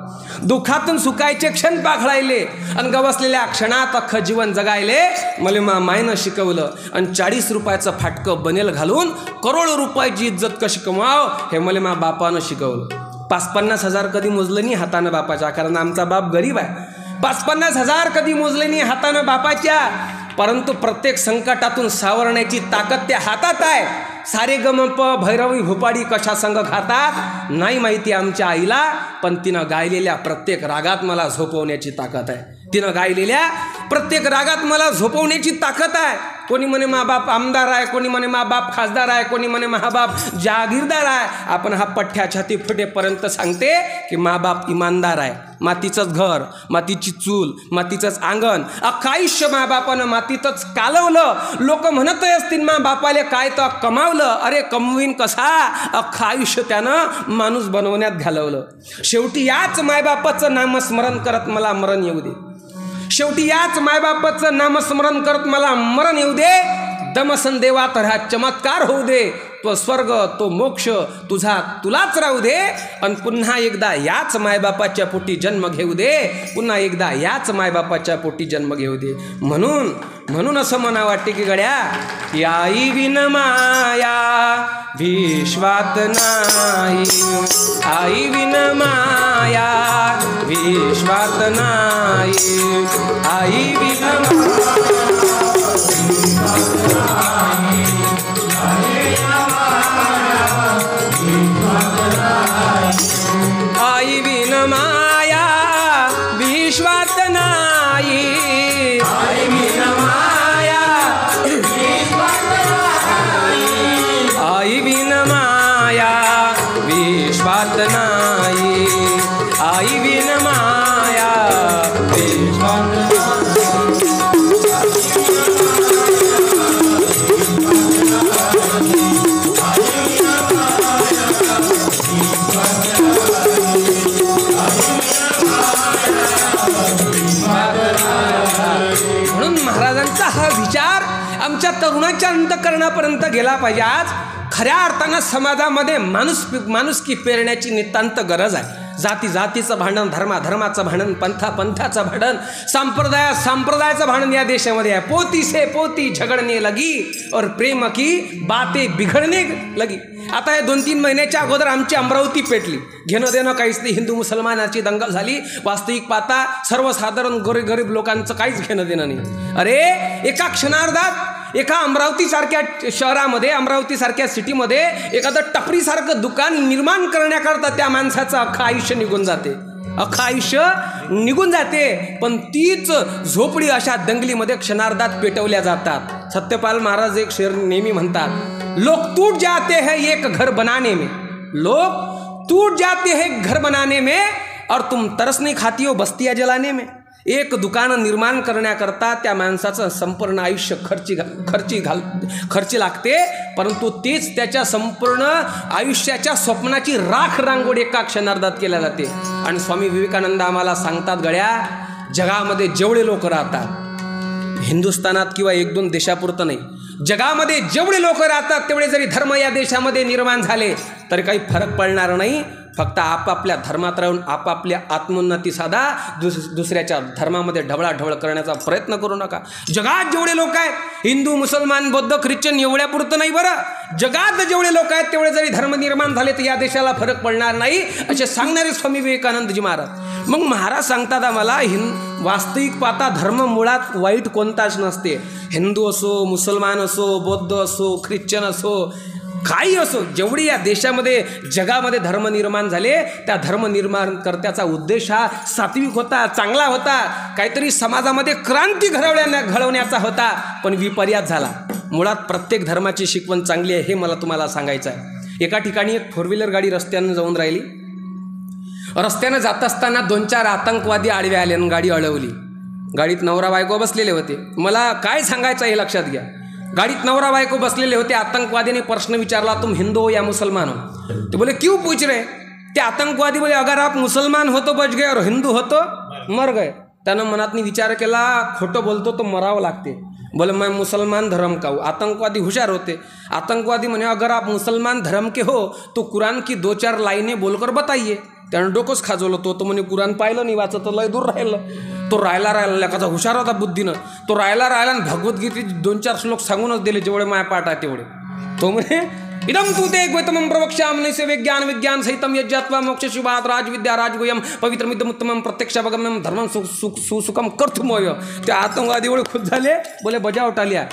दुःखातून सुखायचे क्षण पाखळायले आणि गवसलेल्या क्षणात अख्खं जीवन जगायले मला मा मायनं शिकवलं. आणि 40 रुपयाचं फाटकं बनेल घालून करोडो रुपयाची इज्जत कशी कमाव हे मला मा बापानं शिकवलं. 5-50 हजार कधी मोजलं नाही हातानं बापाच्या, कारण आमचा बाप गरीब आहे. 5-50 हजार कधी मोजले नाही हातानं बापाच्या, परंतु प्रत्येक संकटातून सावरण्याची ताकद त्या हातात आहे. सारे गमप भैरवी भोपाडी कशा संग खातात नाही माहिती आमच्या आईला, पण तिनं गायलेल्या प्रत्येक रागात मला झोपवण्याची ताकद आहे. तिनं गायलेल्या प्रत्येक रागात मला झोपवण्याची ताकद आहे. कोणी म्हणे मा बाप आमदार आहे, कोणी म्हणे मा बाप खासदार आहे, कोणी म्हणे मा बाप जागीरदार आहे. आपण हा पठ्ठ्या छाती फुटेपर्यंत सांगते की मा बाप इमानदार आहे. मातीचंच घर, मातीची चूल, मातीचंच अंगण, अख्खं आयुष्य मा बापानं मातीतच कालवलं. लोक म्हणत असतील मा बापाले काय तर कमावलं, अरे कमवीन कसा, अख्खं आयुष्य त्यानं माणूस बनवण्यात घालवलं. शेवटी याच मायबापाचं नामस्मरण करत मला मरण येऊ दे, शेवटी याच मायबापाचं नामस्मरण करत मला मरण येऊ दे. दमसन देवा तर हा चमत्कार होऊ दे, तो स्वर्ग तो मोक्ष तुलाच राहू दे. आणि पुन्हा एकदा याच मायबापाच्या पोटी जन्म घेऊ दे, पुन्हा एकदा याच मायबापाच्या पोटी जन्म घेऊ दे. म्हणून असं मना वाटते की गड्या याई विन माया विश्वात नाही, आई विन माया विश्वात नाही, आई विन आई विन माया विश्वात नाही. आजच्या तरुणाच्या अंतःकरणापर्यंत गेला पाहिजे. आज खऱ्या अर्थानं समाजामध्ये माणुसकी पेरण्याची नितांत गरज आहे. जाती जातीचं भांडण, धर्माचं भांडण, पंथाचं भांडण, संप्रदायाचं भांडण या देशामध्ये आहे. पोती से पोती झगडणे लगी और प्रेम की बातें बिघडणे लगी. आता हे 2-3 महिन्याच्या अगोदर आमची अमरावती पेटली. घेणं देणं काहीच नाही. हिंदू मुसलमानाची दंगल झाली. वास्तविक पाहता सर्वसाधारण गरीब लोकांचं काहीच घेणं देणं नाही. अरे एका क्षणार्धात एका अमरावतीसारख्या शहरामध्ये, अमरावतीसारख्या सिटीमध्ये एखादं टपरीसारखं दुकान निर्माण करण्याकरता त्या माणसाचं अख्खं आयुष्य निघून जाते. पण तीच झोपडी अशा दंगलीमध्ये क्षणार्धात पेटवल्या जातात. सत्यपाल महाराज एक शेर नेहमी म्हणतात, लोग टूट जाते हैं एक घर बनाने में, लोग टूट जाते हैं घर बनाने में और तुम तरस नहीं खाती हो बस्तियां जलाने में. एक दुकान निर्माण करण्याकरता त्या माणसाचं संपूर्ण आयुष्य खर्ची लागते, परंतु तेच त्याच्या संपूर्ण आयुष्याच्या स्वप्नाची राख रांगोळी एका क्षणार्धात केल्या जाते. आणि स्वामी विवेकानंद आम्हाला सांगतात, गड्या जगामध्ये जेवढे लोक राहतात, हिंदुस्थानात किंवा 1-2 देशापुरतं नाही, जगामध्ये जेवढे लोक राहतात तेवढे जरी धर्म या देशामध्ये निर्माण झाले तरी काही फरक पडणार नाही. फक्त आपापल्या धर्मात राहून आपापल्या आत्मोन्नती साधा, दुसऱ्याच्या धर्मामध्ये ढवळाढवळ करण्याचा प्रयत्न करू नका. जगात जेवढे लोक आहेत, हिंदू मुसलमान बौद्ध ख्रिश्चन एवढ्यापुरतं नाही बरं, जगात जेवढे लोक आहेत तेवढे जरी धर्म निर्माण झाले तर या देशाला फरक पडणार नाही असे सांगणारे स्वामी विवेकानंदजी महाराज. मग महाराज सांगतात आम्हाला, वास्तविक पाहता धर्म मुळात वाईट कोणताच नसते. हिंदू असो, मुसलमान असो, बौद्ध असो, ख्रिश्चन असो, काही असो, जेवढी या देशामध्ये जगामध्ये धर्म निर्माण झाले त्या धर्म निर्माण करत्याचा उद्देश हा सात्विक होता, चांगला होता, काहीतरी समाजामध्ये क्रांती घडवण्याचा होता. पण विपर्यास झाला. मुळात प्रत्येक धर्माची शिकवण चांगली आहे हे मला तुम्हाला सांगायचं आहे. एका ठिकाणी एक 4 व्हीलर गाडी रस्त्यानं जाऊन राहिली. रस्त्यानं जात असताना 2-4 आतंकवादी आडवे आले आणि गाडी अडवली. गाडीत नवरा बायको बसलेले होते. मला काय सांगायचं हे लक्षात घ्या. गाडीत नवरा बायको बसलेले होते. आतंकवादी ने प्रश्न विचारला, तुम हिंदू हो या मुसलमान हो? ते बोले क्यों पूछ रहे? ते आतंकवादी बोले, अगर आप मुसलमान हो तो बच गए और हिंदू हो तो मर गए. त्यानं मनातनी विचार केला, खोटं बोलतो तो मरावं लागते. बोले मैं मुसलमान धर्म का हूँ. आतंकवादी हुशार होते. आतंकवादी म्हणे, अगर आप मुसलमान धर्म के हो तो कुरान की 2-4 लाइनें बोलकर बताइए. त्यानं डोकंच खाजवलं. तो म्हणे कुरान पाहिलं नाही, वाचत लय दूर राहिलं. तो राहिला कसा हुशार होता बुद्धीनं. तो राहिला आणि भगवद्गीतेचे 2-4 श्लोक सांगूनच दिले, जेवढे माया पाठ आहे तेवढे. तो म्हणे, इदम तू ते द्वैतमं प्रवक्ष्यामि नैसे विज्ञान सहितं यज्ञात्वा मोक्षशिवात् राजविद्या राजगुह्यं पवित्रमिदमुत्तमं प्रत्यक्षावगम्यं धर्मं सुसुखं कर्तुमोय. ते आतंकवादी एवढे खुश झाले, बोले बजाव टालिया,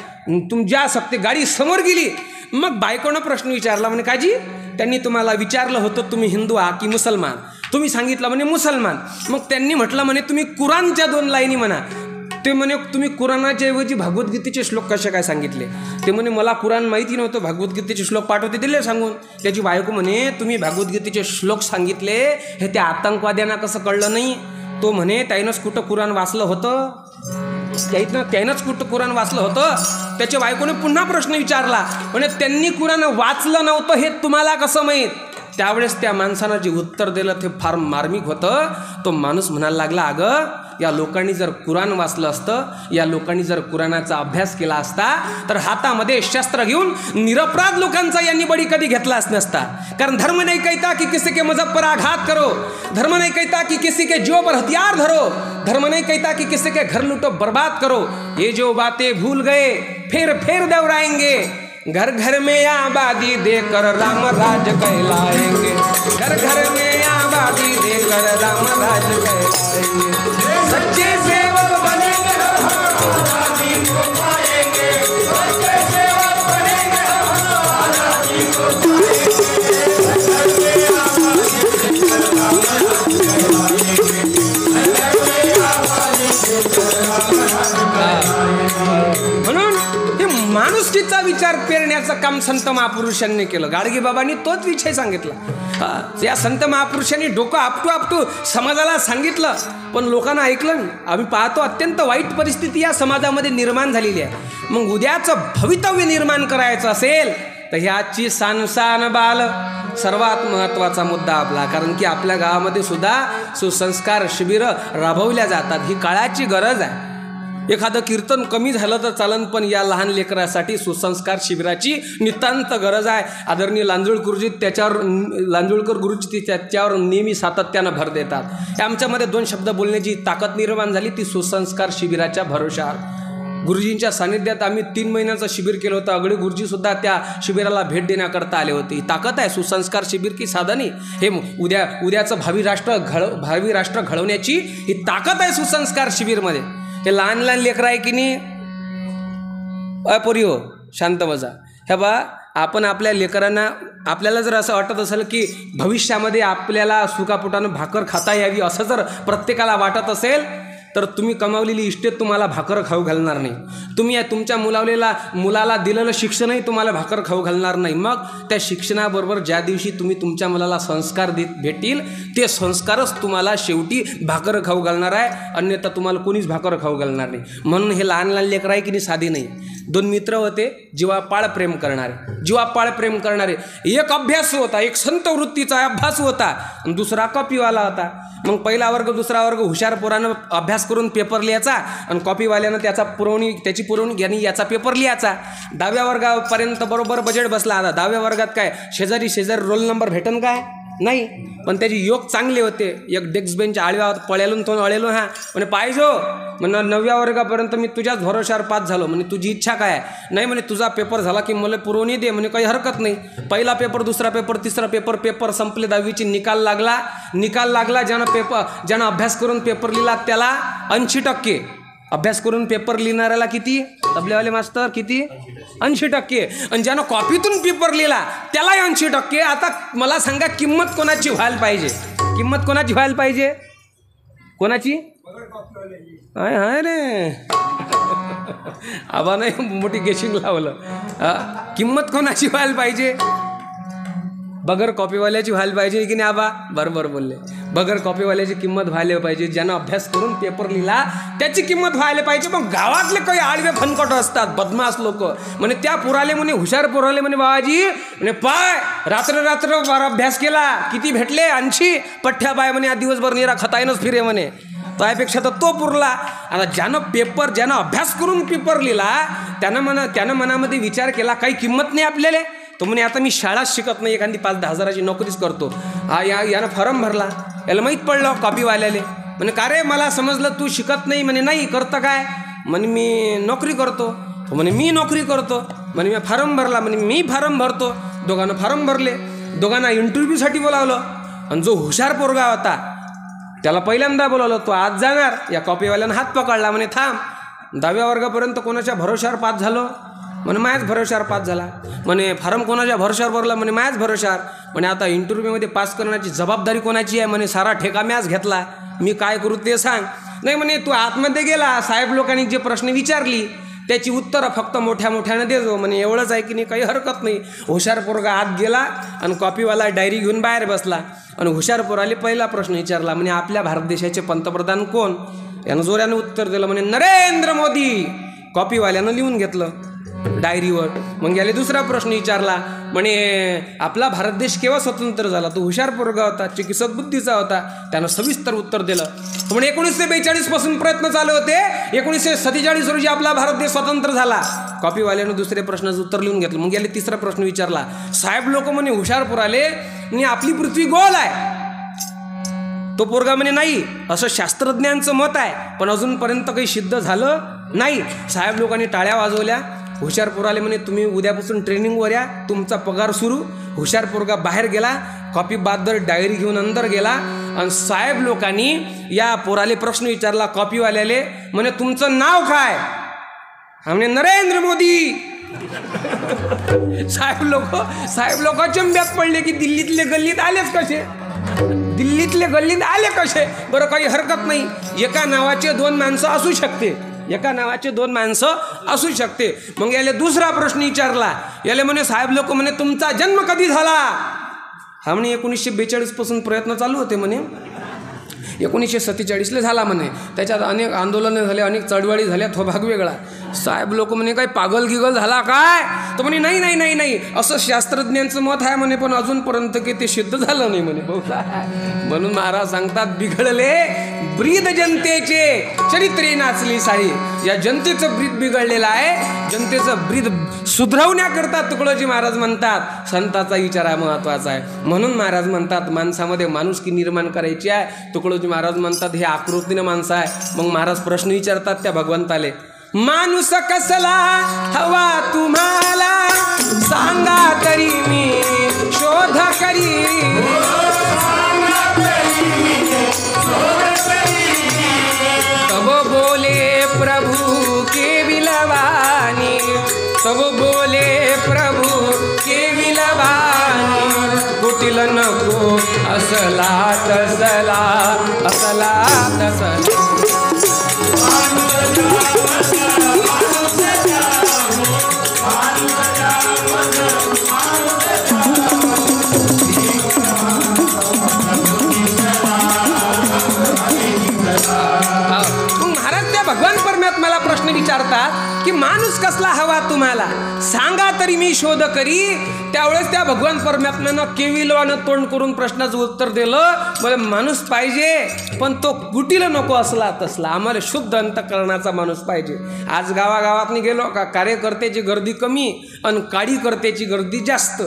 तुम जा सकते. गाडी समोर गेली. मग बायकोनं प्रश्न विचारला, म्हणे काजी, त्यांनी तुम्हाला विचारलं होतं तुम्ही हिंदू आहात की मुसलमान? तुम्ही सांगितलं म्हणे मुसलमान. मग त्यांनी म्हटलं म्हणे तुम्ही कुरानच्या 2 लाईनी म्हणा. ते म्हणे तुम्ही कुराणाच्या ऐवजी भगवद्गीतेचे श्लोक कसे काय सांगितले? ते म्हणे मला कुराण माहिती नव्हतं, भगवद्गीतेचे श्लोक पाठवते दिले सांगून. त्याची बायको म्हणे तुम्ही भगवद्गीतेचे श्लोक सांगितले हे त्या आतंकवाद्यांना कसं कळलं नाही? तो म्हणे त्यानंच कुठं कुराण वाचलं होतं, त्यानंच कुठं कुराण वाचलं होतं. त्याच्या बायकोने पुन्हा प्रश्न विचारला, म्हणे त्यांनी कुराण वाचलं नव्हतं हे तुम्हाला कसं माहीत? त्यावेळेस त्या माणसानं जे उत्तर दिलं ते फार मार्मिक होतं. तो माणूस म्हणायला लागला, अगं या लोकांनी जर कुराण वाचलं असतं, या लोकांनी जर कुराणाचा अभ्यास केला असता तर हातामध्ये शस्त्र घेऊन निरपराध लोकांचा यांनी बळी कधी घेतलाच नसता. कारण धर्म नहीं कहता कि किसी के मजहब पर आघात करो, धर्म नहीं कहता कि किसी के जीव पर हथियार धरो, धर्म नहीं कहता कि किसी के घर लूटो बर्बाद करो. ये जो बातें भूल गए फिर दोहराएंगे. घर घर में आबादी देकर राम राज कहलाएंगे, घर घर में आबादी देकर राम राज कहलाएंगे. सच्चे सेवक बनेंगे, आजादी को पाएंगे. सच्चे सेवक बनेंगे, आजादी को म्हणून माणुसकीचा विचार पेरण्याचं काम संत महापुरुषांनी केलं. गाडगे बाबांनी तोच विषय सांगितला. या संत महापुरुषांनी डोकं आपटू समाजाला सांगितलं, पण लोकांना ऐकलं नाही. आम्ही पाहतो अत्यंत वाईट परिस्थिती या समाजामध्ये निर्माण झालेली आहे. मग उद्याचं भवितव्य निर्माण करायचं असेल तर ह्याची सानसान बाल सर्वात महत्त्वाचा मुद्दा आपला. कारण की आपल्या गावामध्ये सुद्धा सुसंस्कार शिबिरं राबवल्या जातात. ही काळाची गरज आहे. एखादं कीर्तन कमी झालं तर चालन, पण या लहान लेकरासाठी सुसंस्कार शिबिराची नितांत गरज आहे. आदरणीय लांजोळकर गुरुजी त्याच्यावर नेहमी सातत्यानं भर देतात. आमच्यामध्ये 2 शब्द बोलण्याची ताकद निर्माण झाली, ती सुसंस्कार शिबिराच्या भरोशावर. गुरुजींच्या सानिध्यात आम्ही 3 महिन्याचं शिबिर केलं होतं. अगडी गुरुजीसुद्धा त्या शिबिराला भेट देण्याकरता आले होते. ही ताकद आहे सुसंस्कार शिबिर की साधनी. हे उद्याचं भावी राष्ट्र घडवण्याची ही ताकद आहे सुसंस्कार शिबिरमध्ये. हे लहान लहान लेकरं आहे की नाही, अपोरी हो शांत बसा. हे बा, आपण आपल्या लेकरांना, आपल्याला जर असं वाटत असेल की भविष्यामध्ये आपल्याला सुखापोटानं भाकर खाता यावी असं जर प्रत्येकाला वाटत असेल, तर तुम्ही कमावलेली इस्टेट तुम्हाला भाकर खाऊ घालणार नाही. तुम्ही तुमच्या मुलाला दिलेलं शिक्षणही तुम्हाला भाकर खाऊ घालणार नाही. मग त्या शिक्षणाबरोबर ज्या दिवशी तुम्ही तुमच्या मुलाला संस्कार भेटील, ते संस्कारच तुम्हाला शेवटी भाकर खाऊ घालणार आहे, अन्यथा तुम्हाला कोणीच भाकर खाऊ घालणार नाही. म्हणून हे लहान लहान लेकरं आहे की नाही, साधी नाही. 2 मित्र होते, जीवापाळ प्रेम करणारे. एक अभ्यास होता, एक संत वृत्तीचा अभ्यास होता, आणि दुसरा कॉपीवाला होता. मग पहिला वर्ग दुसरा वर्ग हुशार पोरानं अभ्यास करून पेपर लिहायचा, आणि कॉपीवाल्यानं त्याची पुरवणी घ्यानी याचा पेपर लिहायचा. 10व्या वर्गापर्यंत बरोबर बजेट बसला. आता 10व्या वर्गात काय शेजारी रोल नंबर भेटन काय नाही, पण त्याचे योग चांगले होते. एक डेस्क बेंच आळव्या पळेलून तो अळेलो हा म्हणे पाहिजो म्हणून 9व्या वर्गापर्यंत मी तुझ्याच भरोशावर पास झालो. म्हणे तुझी इच्छा काय आहे? नाही म्हणे तुझा पेपर झाला की मला पुरवणी दे. म्हणे काही हरकत नाही. पहिला पेपर, दुसरा पेपर, तिसरा पेपर संपले. 10वीची निकाल लागला. ज्यानं अभ्यास करून पेपर लिहिला त्याला 80%. अभ्यास करून पेपर लिहिणाऱ्याला किती? तबलेवाले मास्तर किती? 80%. आणि ज्यानं कॉपीतून पेपर लिहिला त्यालाही 80%. आता मला सांगा, किंमत कोणाची व्हायला पाहिजे? कोणाची? हाय रे आबा नाही मोठी गेशिंग लावलं. किंमत कोणाची व्हायला पाहिजे? बगर कॉपीवाल्याची व्हायला पाहिजे की नाही आबा? बरोबर बोलले. बगर कॉपीवाल्याची किंमत व्हायला पाहिजे. ज्यानं अभ्यास करून पेपर लिहिला त्याची किंमत व्हायला पाहिजे. मग गावातले काही आडवे फनकट असतात, बदमाश लोक म्हणे त्या पुराले म्हणे, हुशार पुराले म्हणे बाबाजी म्हणे पाय रात्र अभ्यास केला, किती भेटले? 80 पठ्ठ्या बाय म्हणे, दिवसभर निरा खतायनच फिरे म्हणे. त्यापेक्षा तर तो पुरला. आता ज्यानं अभ्यास करून पेपर लिहिला त्यानं मनामध्ये विचार केला काही किंमत नाही आपल्याला. तो म्हणे आता मी शाळाच शिकत नाही, एखादी 5-10 हजाराची नोकरीच करतो. यानं फॉर्म भरला, याला माहीत पडलं कॉपीवाल्याले. म्हणे का रे मला समजलं तू शिकत नाही. म्हणे नाही. करतं काय? म्हणे मी नोकरी करतो. म्हणे मी नोकरी करतो. म्हणे मी फॉर्म भरला. म्हणे मी फॉर्म भरतो. दोघांना फॉर्म भरले. दोघांना इंटरव्ह्यूसाठी बोलावलं. आणि जो हुशार पोरगा होता त्याला पहिल्यांदा बोलावलं. तो आज जाणार. या कॉपीवाल्यानं हात पकडला. म्हणे थांब, 10व्या वर्गापर्यंत कोणाच्या भरोशावर पास झालो? म्हणे माझ्याच भरोशावर पास झाला. म्हणे फॉर्म कोणाच्या भरोशावर भरला? म्हणे माझ्याच भरोशावर. म्हणे आता इंटरव्ह्यूमध्ये पास करण्याची जबाबदारी कोणाची आहे? म्हणे सारा ठेका मॅच घेतला, मी काय करू ते सांग. नाही म्हणे तू आतमध्ये गेला, साहेब लोकांनी जे प्रश्न विचारली त्याची उत्तरं फक्त मोठ्यानं देजो. म्हणे एवढंच आहे की नाही, काही हरकत नाही. हुशार पोरगा आत गेला आणि कॉपीवाला डायरी घेऊन बाहेर बसला. आणि हुशार पोराले पहिला प्रश्न विचारला. म्हणे आपल्या भारत देशाचे पंतप्रधान कोण? यानं जोरानं उत्तर दिलं. म्हणे नरेंद्र मोदी. कॉपीवाल्यानं लिहून घेतलं डायरीवर. मग याला दुसरा प्रश्न विचारला. म्हणे आपला भारत देश केव्हा स्वतंत्र झाला? तो हुशार पोरगा होता, चिकित्सक बुद्धीचा होता. त्यानं सविस्तर उत्तर दिलं. म्हणे 1942 पासून प्रयत्न चालू होते, 1947 रोजी आपला भारत देश स्वतंत्र झाला. कॉपीवाल्यानं दुसऱ्या प्रश्नाचं उत्तर लिहून घेतलं. मग याला तिसरा प्रश्न विचारला. साहेब लोक म्हणे हुशार पुराले आणि आपली पृथ्वी गोल आहे. तो पोरगा म्हणे नाही, असं शास्त्रज्ञांचं मत आहे, पण अजूनपर्यंत काही सिद्ध झालं नाही. साहेब लोकांनी टाळ्या वाजवल्या. हुशार पोराले म्हणे तुम्ही उद्यापासून ट्रेनिंगवर या, तुमचा पगार सुरू. हुशार पोरगा बाहेर गेला, कॉपी बादर डायरी घेऊन अंदर गेला. आणि साहेब लोकांनी या पोराले प्रश्न विचारला कॉपीवाल्याले. म्हणे तुमचं नाव काय? म्हणे नरेंद्र मोदी. साहेब लोक चंब्यात पडले की दिल्लीतले गल्लीत आलेच कसे? बरं काही हरकत नाही. एका नावाचे 2 माणसं असू शकते. मग याला दुसरा प्रश्न विचारला. याला म्हणे साहेब लोक म्हणे तुमचा जन्म कधी झाला? हा म्हणे 1942 पासून प्रयत्न चालू होते म्हणे, 1947 झाला म्हणे. त्याच्यात अनेक आंदोलनं झाले, अनेक चळवळी झाल्या, तो भाग वेगळा. साहेब लोक म्हणे काही पागल गिगल झाला काय? तर म्हणे नाही असं शास्त्रज्ञांचं मत आहे म्हणे, पण अजूनपर्यंत काही ते सिद्ध झालं नाही म्हणे. म्हणून महाराज सांगतात ब्रीद जनतेचे चरित्रे नाचली सारी. या जनतेचं ब्रीद बिघडलेलं आहे. जनतेचं ब्रीद सुधरवण्याकरता तुकडोजी महाराज म्हणतात संताचा विचार हा महत्वाचा आहे. म्हणून महाराज म्हणतात माणसामध्ये माणुसकी निर्माण करायची आहे. तुकडोजी महाराज म्हणतात हे आकृतीनं माणसं आहे. मग महाराज प्रश्न विचारतात त्या भगवंताले, माणूस कसला हवा तुम्हाला सांगा तरी मी शोध करी. तब बोले प्रभु के विलवानी, तब बोले प्रभु के विलवानी. कुटिल नको असला तसला, असला तसला. भगवान परमात्म्याला प्रश्न विचारतात की माणूस कसला हवा तुम्हाला सांगा तरी मी शोध करी. त्यावेळेस त्या भगवान परमात्म्यानं केविलवानं तोंड करून प्रश्नाचं उत्तर दिलं, मला माणूस पाहिजे पण तो कुटील नको असला तसला. आम्हाला शुद्ध अंतःकरणाचा माणूस पाहिजे. आज गावागावात गेलो का कार्यकर्त्याची गर्दी कमी आणि कार्यकर्त्याची गर्दी जास्त.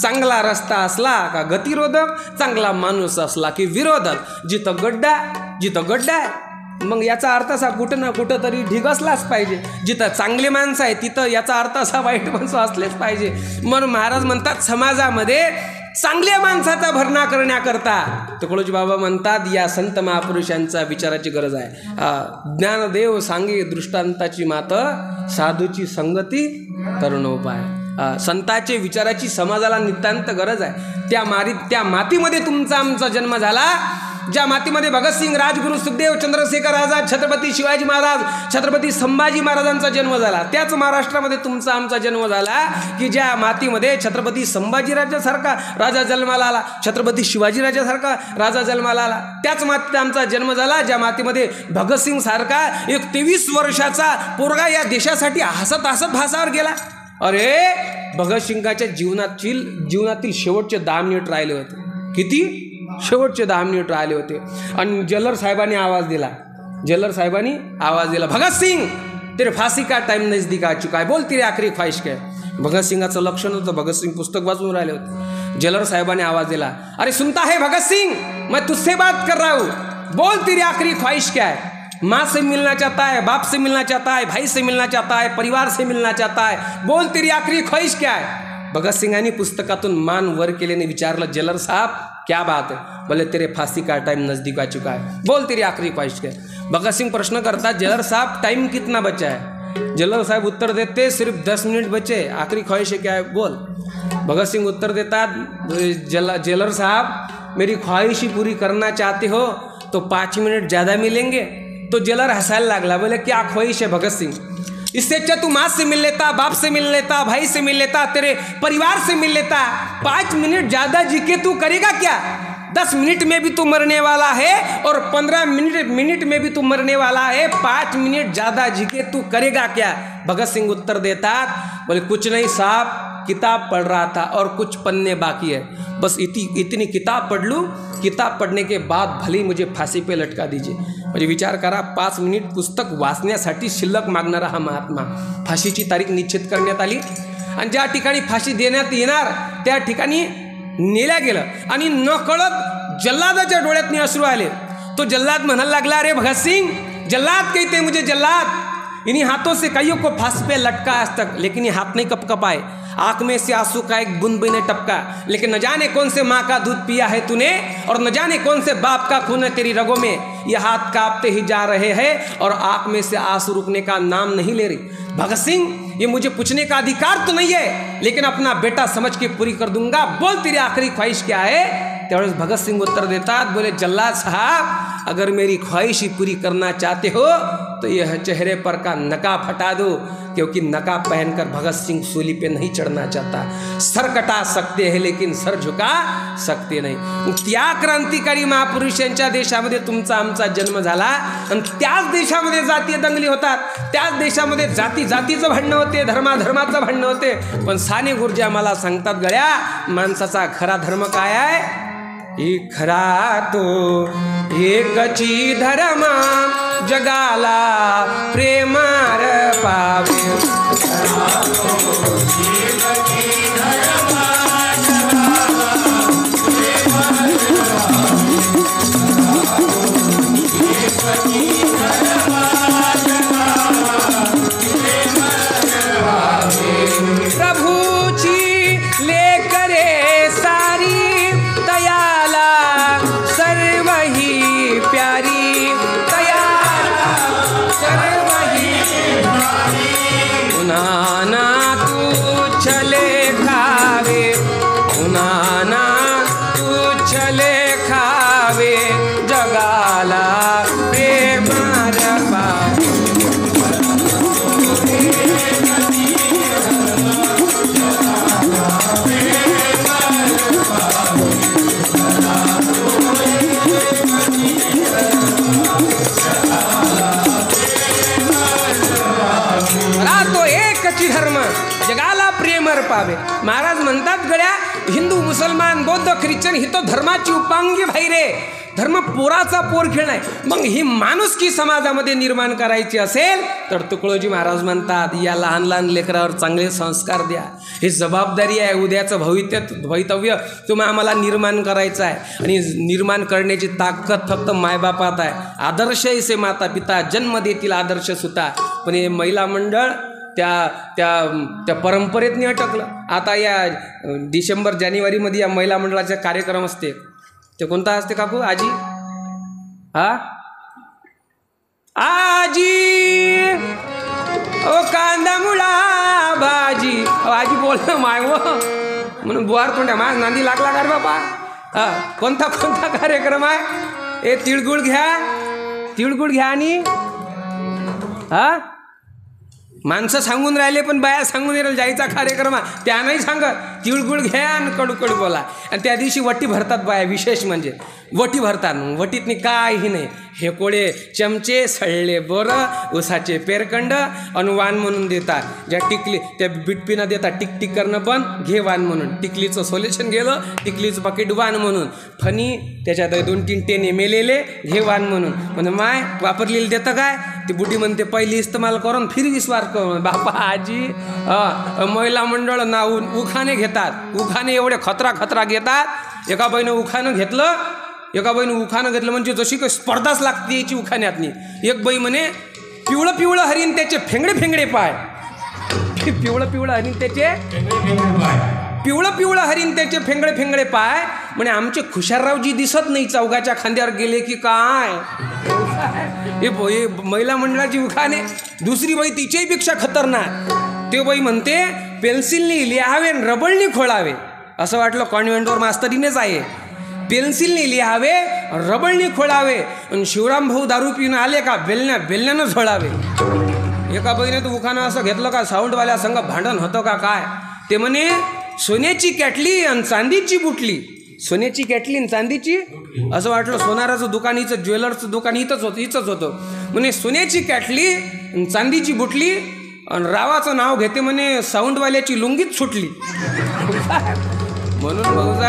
चांगला रस्ता असला का गतिरोधक, चांगला माणूस असला की विरोधक. जिथं गड्डा आहे मग याचा अर्थ असा कुठं ना कुठं तरी ढिग असलाच पाहिजे. जिथं चांगले माणसं आहे तिथं याचा अर्थ असा वाईट माणसं असलेच पाहिजे. म्हणून महाराज म्हणतात समाजामध्ये चांगल्या माणसाचा भरणा करण्याकरता तुकडोजी बाबा म्हणतात या संत महापुरुषांचा विचाराची गरज आहे. ज्ञानदेव सांगे दृष्टांताची मात, साधूची संगती तरुणोपाय. संतांचे विचाराची समाजाला नितांत गरज आहे. त्या मातीमध्ये तुमचा आमचा जन्म झाला. ज्या मातीमध्ये भगतसिंग, राजगुरू, सुखदेव, चंद्रशेखर आझाद, छत्रपती शिवाजी महाराज, छत्रपती संभाजी महाराजांचा जन्म झाला. त्याच महाराष्ट्रामध्ये तुमचा आमचा जन्म झाला की ज्या मातीमध्ये छत्रपती संभाजीराजासारखा राजा जन्माला आला, छत्रपती शिवाजीराजासारखा राजा जन्माला आला. त्याच मातीत आमचा जन्म झाला ज्या मातीमध्ये भगतसिंग सारखा एक 23 वर्षाचा पोरगा या देशासाठी हसत हसत भासावर गेला. अरे भगतसिंगाच्या जीवनातील शेवटचे 10 मिनिट राहिले होते. किती? शेवटचे 10 मिनिट राहिले होते. आणि जेलर साहेबांनी आवाज दिला, भगतसिंग तेरे फांसी का टाइम नजदीक आ चुका है, बोल तेरी आखरी ख्वाहिश क्या है. भगतसिंगाचं लक्ष नव्हतं. भगतसिंग पुस्तक वाचून राहिले होते. जेलर साहेबांनी आवाज दिला, अरे सुनता है भगतसिंग, मैं तुझसे बात कर रहा हूँ, बोल तेरी आखरी ख्वाहिश क्या है. माँ से मिलना चाहता है, बाप से मिलना चाहता है, भाई से मिलना चाहता है, परिवार से मिलना चाहता है, बोल तेरी आखरी ख्वाहिश क्या है. भगतसिंगांनी पुस्तकातून मान वर केल्याने विचारलं, जेलर साहब क्या बात है. बोले तेरे फांसी का टाइम नजदीक आ चुका है, बोल तेरी आखरी ख्वाहिश क्या है. भगतसिंग प्रश्न करता, जेलर साहब टाइम कितना बचा है. जेलर साहब उत्तर देते, सिर्फ 10 मिनट बचे, आखरी ख्वाहिश है क्या है, बोल. भगतसिंग उत्तर देतात, जेलर साहब मेरी ख्वाहिश ही पूरी करना चाहते हो तो 5 मिनट ज़्यादा मिलेंगे. तो जेलर हंसाने लागला, बोले क्या ख्वाहिश है भगत सिंह, इससे अच्छा तू माँ से मिल लेता, बाप से मिल लेता, भाई से मिल लेता, तेरे परिवार से मिल लेता. 5 मिनट ज़्यादा जी के तू करेगा क्या. 10 मिनट में भी तू मरने वाला है और 15 मिनट में भी तू मरने वाला है. 5 मिनट ज़्यादा जी के तू करेगा क्या. भगत सिंह उत्तर देता, बोले कुछ नहीं साहब, किताब पढ़ रहा था और कुछ पन्ने बाकी है, बस इतनी किताब पढ़ लूँ, किताब पढ़ने के बाद भले ही मुझे फांसी पे लटका दीजिए. म्हणजे विचार करा, 5 मिनिट पुस्तक वाचण्यासाठी शिल्लक मागणारा हा महात्मा. फाशीची तारीख निश्चित करण्यात आली आणि ज्या ठिकाणी फाशी देण्यात येणार त्या ठिकाणी नेल्या गेलं आणि नकळत जल्लादाच्या डोळ्यातनी अश्रू आले. तो जल्लाद म्हणायला लागला, अरे भगत सिंह, जल्लाद कहते मुझे जल्लाद, इन्हीं हाथों से कईयों को फांसी पे लटका आज तक, लेकिन ये हाथ नहीं कपकपाए, आंख में से आंसू का एक बूंद भी नहीं टपका. लेकिन न जाने कौन से माँ का दूध पिया है तूने और न जाने कौन से बाप का खून है तेरी रगों में. ये हाथ कांपते ही जा रहे हैं और आंख में से आंसू रुकने का नाम नहीं ले रही. भगत सिंह, ये मुझे पूछने का अधिकार तो नहीं है, लेकिन अपना बेटा समझ के पूरी कर दूंगा, बोल तेरी आखिरी ख्वाहिश क्या है. त्यावेळेस भगत सिंह उत्तर देतात, बोले जल्लाद साहब, अगर मेरी ख्वाहिश ही पूरी करना चाहते हो तो यह चेहरे पर का नकाब हटा दो, क्योंकि नकाब पहनकर भगत सिंह सूली पे नहीं चढ़ना चाहता. सर कटा सकते हैं लेकिन सर झुका सकते नाही. त्या क्रांतिकारी महापुरुषांच्या देशामध्ये तुमचा आमचा जन्म झाला आणि त्याच देशामध्ये जातीय दंगली होतात, त्याच देशामध्ये जातीचं भांडणं होते, धर्माचं भांडणं होते. पण साने गुरुजी आम्हाला सांगतात, गळ्या माणसाचा खरा धर्म काय आहे. खरा तो एकची धर्म जगाला प्रेमार पावे प्रभूची लेकरे सारी तयाला सर्व ही प्यारी तयाला सर्व ही उन्हाना तू छले खावे उन्हाना तू छले खावे जगाला प्रेमार पावे तो एकची धर्म जगाला प्रेमर पावे. महाराज म्हणतात गड्या हिंदू मुसलमान बौद्ध ख्रिश्चन ही तो धर्माची उपांगी भाई रे. धर्म पोराचा पोर खेळ आहे. मग ही माणुसकी समाजामध्ये निर्माण करायची असेल तर तुकडोजी महाराज म्हणतात या लहान लहान लेकरावर चांगले संस्कार द्या. ही जबाबदारी आहे. उद्याचं भवितव्य तुम्ही आम्हाला निर्माण करायचं आहे आणि निर्माण करण्याची ताकद फक्त मायबापात आहे. आदर्श ऐसे माता पिता जन्म देतील आदर्श सुता. पण हे महिला मंडळ त्या त्या त्या परंपरेतनी अटकलं. आता या डिसेंबर जानेवारीमध्ये या महिला मंडळाचे कार्यक्रम असते. ते कोणता असते काकू आजी आजी ओ कांदा मुळा भाजी आजी बोलणं माय व म्हणून बुवार तोंड्या माझ नांदी लागला का रे बाबा. कोणता कार्यक्रम आहे. ए तिळगुळ घ्या आणि माणसं सांगून राहिले पण बाया सांगून राहिले जायचा कार्यक्रम त्या नाही सांगत. तिळगुळ घ्या आणि कडू बोला. आणि त्या दिवशी वटी भरतात बाया. विशेष म्हणजे वटी भरतात. वटीतनी काही नाही. हेकोळे चमचे सळले बोरं उसाचे पेरकंड आणि वाण म्हणून देतात. ज्या टिकली त्या बिटपीनं देतात. टिक करणं पण घे वाण म्हणून. टिकलीचं सोल्युशन गेलं टिकलीचं बकेट वाण म्हणून. फणी त्याच्यात 2-3 टेने मेलेले घे वाण म्हणून. म्हणजे माय वापरलेलं देतं काय. ती बुटी म्हणते पहिली इस्तेमाल करून फिर विश्वास करून. बापा आजी महिला मंडळ नावून उखाणे घेतात. उखाणे एवढे खतरा घेतात. एका बाईनं उखाणं घेतलं म्हणजे जशी काही स्पर्धाच लागते याची उखाण्यातनी. एक बाई म्हणे पिवळं हरिण त्याचे फेंगडे पाय. पिवळं हरिण त्याचे पिवळं हरिण त्याचे फेंगडे पाय. म्हणे आमचे खुशाररावजी दिसत नाही चौघाच्या खांद्यावर गेले की काय. हे महिला मंडळाची उखाणे. दुसरी बाई तिच्याही पेक्षा खतरनाक. ते बाई म्हणते पेन्सिलनी लिहावे रबळनी खोळावे. असं वाटलं कॉन्व्हेंटवर मास्तरीनेच आहे. पेन्सिलनी लिहावे रबळनी खोळावे आणि शिवराम भाऊ दारू पिऊन आले का बेलण्यानं झोळावे. एका बाईने तर उखाणं असं घेतलं का साऊंडवाल्या संग भांडण होतं का काय. ते म्हणे सोन्याची कॅटली आणि चांदीची बुटली. सोन्याची कॅटली आणि चांदीची असं वाटलं सोनाराचं दुकान हिचं ज्वेलरचं दुकान इथंच होतं. म्हणे सोन्याची कॅटली आणि चांदीची बुटली आणि रावाचं नाव घेते म्हणे साऊंडवाल्याची लुंगीच सुटली. म्हणून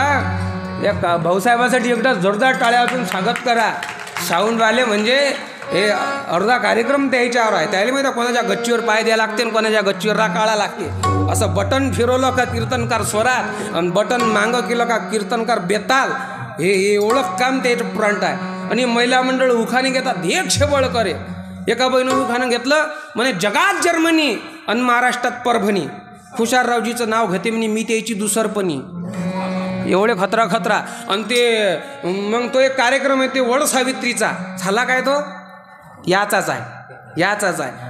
या भाऊसाहेबासाठी एकदा जोरदार टाळ्या वाजून स्वागत करा. साऊंडवाले म्हणजे हे अर्धा कार्यक्रम त्याच्यावर आहे. त्याला माहिती कोणाच्या गच्चीवर पाय द्यायला लागते आणि कोणाच्या गच्चीवर राखाळा लागते. असं बटन फिरवलं का कीर्तनकार स्वरात आणि बटन मागं केलं का कीर्तनकार बेताल. हे ओळख काम त्याचं फ्रंट आहे. आणि महिला मंडळ उखाणे घेतात. एक शेबळ करे. एका बहिणीनं उखाणं घेतलं म्हणे जगात जर्मनी आणि महाराष्ट्रात परभणी. खुशाररावजीचं नाव घेते म्हणे मी त्याची दुसरपणी. एवढे खतरा. आणि ते मग तो एक कार्यक्रम आहे ते वड सावित्रीचा झाला काय तो याचाच आहे.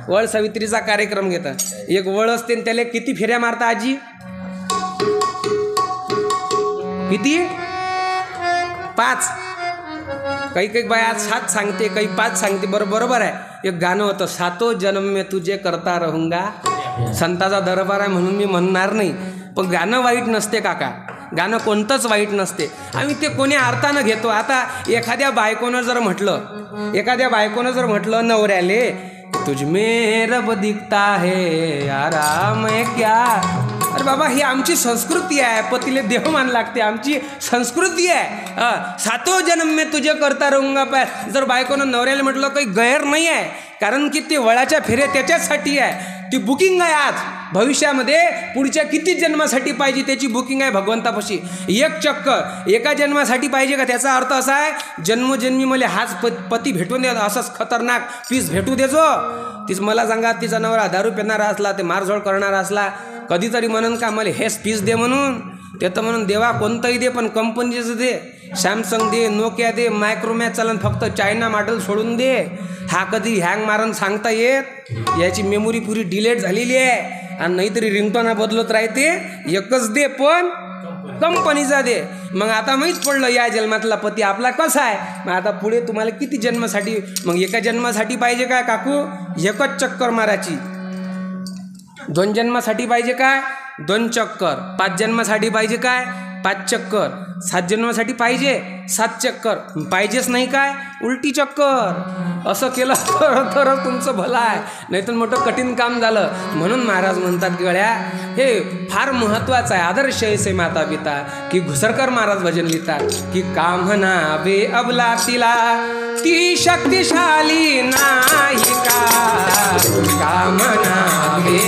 वड सावित्रीचा कार्यक्रम घेतात. एक वड असते आणि त्याला किती फेऱ्या मारता आजी. किती 5. काही बाया 7 सांगते काही 5 सांगते. बरोबर आहे. एक गाणं होतं सातो जन्म में तुझे करता रहूंगा. संताचा दरबार आहे म्हणून मी म्हणणार नाही. पण गाणं वाईट नसते काका. गाणं कोणतंच वाईट नसते. आम्ही ते कोणी अर्थानं घेतो. आता एखाद्या बायकोनं जर म्हटलं नवऱ्याले तुझ में रब दिखता है आराम है क्या. अरे बाबा ही आमची संस्कृती आहे, पतीले देवमान लागते, आमची संस्कृती आहे. 7 जन्म मी तुझे करता रहूंगा. पाय जर बायकोनं नवऱ्याला म्हटलं काही गैर नाही आहे, कारण की ते वळाच्या फेऱ्या त्याच्यासाठी आहे, ती बुकिंग आहे. आज भविष्यामध्ये पुढच्या किती जन्मासाठी पाहिजे त्याची बुकिंग आहे भगवंतापाशी. एक चक्कर एका जन्मासाठी पाहिजे का? त्याचा अर्थ असा आहे जन्मोजन्मी मला हाच पती भेटून द्या, असंच खतरनाक पीस भेटू देजो. तीच मला सांगा, तिचा नवरा दारू पिणारा असला, ते मारझोड करणारा असला, कधीतरी म्हणून का मला हेच पीस दे म्हणून, ते तर म्हणून देवा कोणतंही दे, पण कंपनीचं दे, सॅमसंग दे, नोकिया दे, मायक्रोमॅक्स चालन, फक्त चायना मॉडेल सोडून दे. हा कधी हँग मारून सांगता येत, याची मेमोरी पुरी डिलेट झालेली आहे, आणि नाहीतरी रिंगटोना बदलत राहते. एकच दे पण कंपनीचा दे. मग आता माहीत पडलं या जन्मातला पती आपला कसा आहे. मग आता पुढे तुम्हाला किती जन्मासाठी, मग एका जन्मासाठी पाहिजे काय काकू? एकच चक्कर मारायची. 2 जन्मासाठी पाहिजे काय? 2 चक्कर. 5 जन्मासाठी पाहिजे काय? 5 चक्कर. 7 जन्मासाठी पाहिजे 7 चक्कर. पाहिजेच नाही काय? उलटी चक्कर. असं केलं तर तुमचं भलं आहे, नाही तर मोठं कठीण काम झालं. म्हणून महाराज म्हणतात गळ्या, हे फार महत्त्वाचं आहे. आदर्श ऐसे माता पिता की घुसरकर महाराज भजन लिहितात की कामना बे अबला तिला ती शक्तिशाली नाही का, कामना बे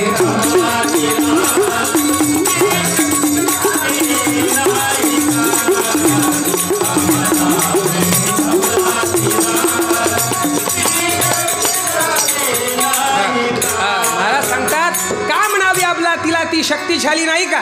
तिला ती शक्तिशाली नाही का.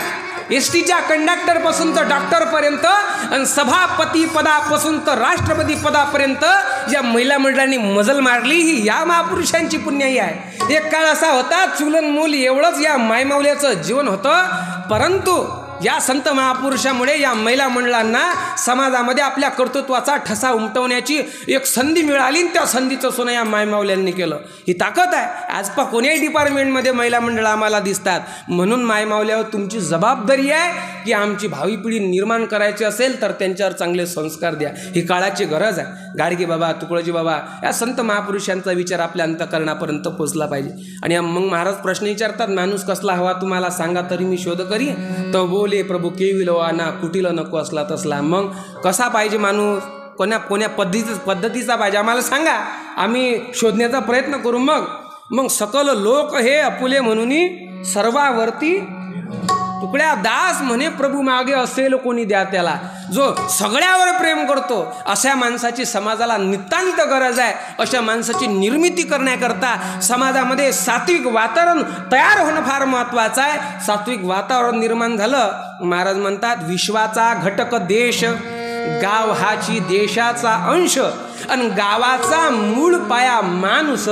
एस टीच्या कंडक्टरपासून तर डॉक्टरपर्यंत आणि सभापती पदापासून तर राष्ट्रपती पदापर्यंत ज्या महिला मंडळांनी मजल मारली ही या महापुरुषांची पुण्याई आहे. एक काळ असा होता चुलन मूल एवढंच या मायमावल्याचं जीवन होतं, परंतु या संत महापुरुषामुळे या महिला मंडळांना समाजामध्ये आपल्या कर्तृत्वाचा ठसा उमटवण्याची एक संधी मिळाली, त्या संधीचं सोनं या मायमावल्यांनी केलं. ही ताकद आहे. आज पा कोण्याही डिपार्टमेंटमध्ये महिला मंडळ आम्हाला दिसतात. म्हणून मायमावल्यावर तुमची जबाबदारी आहे की आमची भावी पिढी निर्माण करायची असेल तर त्यांच्यावर चांगले संस्कार द्या. ही काळाची गरज आहे. गाडगे बाबा, तुकडोजी बाबा या संत महापुरुषांचा विचार आपल्या अंतःकरणापर्यंत पोचला पाहिजे. आणि मग महाराज प्रश्न विचारतात, माणूस कसला हवा तुम्हाला सांगा तरी मी शोध करी. तर बोले प्रभू केविल वाना कुटीला नको असला तसला. मग कसा पाहिजे माणूस, कोण्या पद्धतीचा पाहिजे आम्हाला सांगा, आम्ही शोधण्याचा प्रयत्न करू. मग सकल लोक हे अपुले म्हणून सर्वावरती तुकड्या दास म्हणे प्रभू मागे असेल कोणी द्या त्याला. जो सगळ्यावर प्रेम करतो अशा माणसाची समाजाला नितांत गरज आहे. अशा माणसाची निर्मिती करण्याकरता समाजामध्ये सात्विक वातावरण तयार होणं फार महत्त्वाचं आहे. सात्विक वातावरण निर्माण झालं, महाराज म्हणतात विश्वाचा घटक देश, गाव हाची देशाचा अंश, आणि गावाचा मूळ पाया माणूस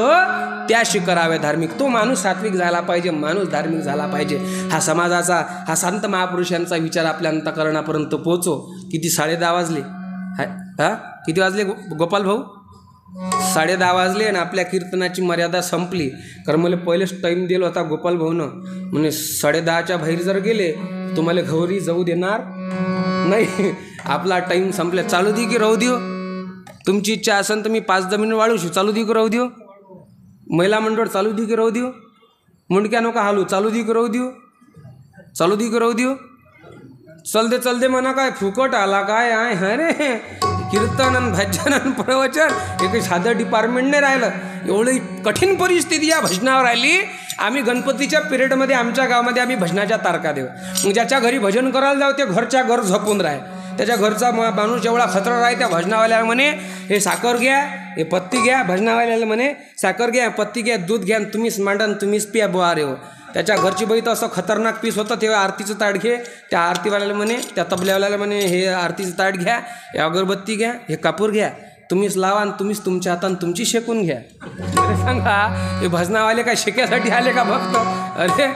त्याशी करावे धार्मिक. तो माणूस सात्विक झाला पाहिजे, माणूस धार्मिक झाला पाहिजे. हा समाजाचा, हा संत महापुरुषांचा विचार आपल्या अंतःकरणापर्यंत पोहोचो. किती 10:30 वाजले? हा किती वाजले गोपाल भाऊ? 10:30 वाजले आणि आपल्या कीर्तनाची मर्यादा संपली. कारण मला पहिलेच टाईम दिला होता गोपाल भाऊनं, म्हणजे 10:30च्या बाहेर जर गेले तुम्हाला घरी जाऊ देणार नाही. आपला टाईम संपला. चालू दे की राहू देऊ? तुमची इच्छा असेल तर मी 5-10 मिनिट वाढू शकू. चालू दे की राहू देऊ? महिला मंडळ चालू दे की राहू देऊ? मुंडक्या नका हालू. चालू दे की राहू देऊ? चालू दे की राहू देऊ? चल दे म्हणा काय फुकट आला काय आहे? हा रे, कीर्तन आणि भजन आणि प्रवचन हे काही साधं डिपार्टमेंट नाही राहिलं. एवढी कठीण परिस्थिती या भजनावर आली. आम्ही गणपतीच्या पिरियडमध्ये आमच्या गावामध्ये आम्ही भजनाच्या तारखा देऊ. मग ज्याच्या घरी भजन करायला जाऊ ते घरच्या घर झोपून राहे. त्याच्या घरचा माणूस एवढा खतरा राही. त्या भजनावाल्याला म्हणे हे साखर घ्या, हे पत्ती घ्या. भजनावाल्याला म्हणे साखर घ्या, पत्ती घ्या, दूध घ्या, तुम्हीच मांडा, तुम्हीच पिया बुवा रे. त्याच्या घरची बाई तर असं खतरनाक पीस होतं. तेव्हा आरतीचं ताट घे. त्या आरतीवाल्याला म्हणे, त्या तबल्यावाल्याला म्हणे हे आरतीचं ताट घ्या, हे अगरबत्ती घ्या, हे कापूर घ्या, तुम्हीच लावा आणि तुम्हीच तुमच्या हातानं तुमची शेकून घ्या. अरे सांगा, हे भजनावाले काय शेक्यासाठी आले का भक्त? अरे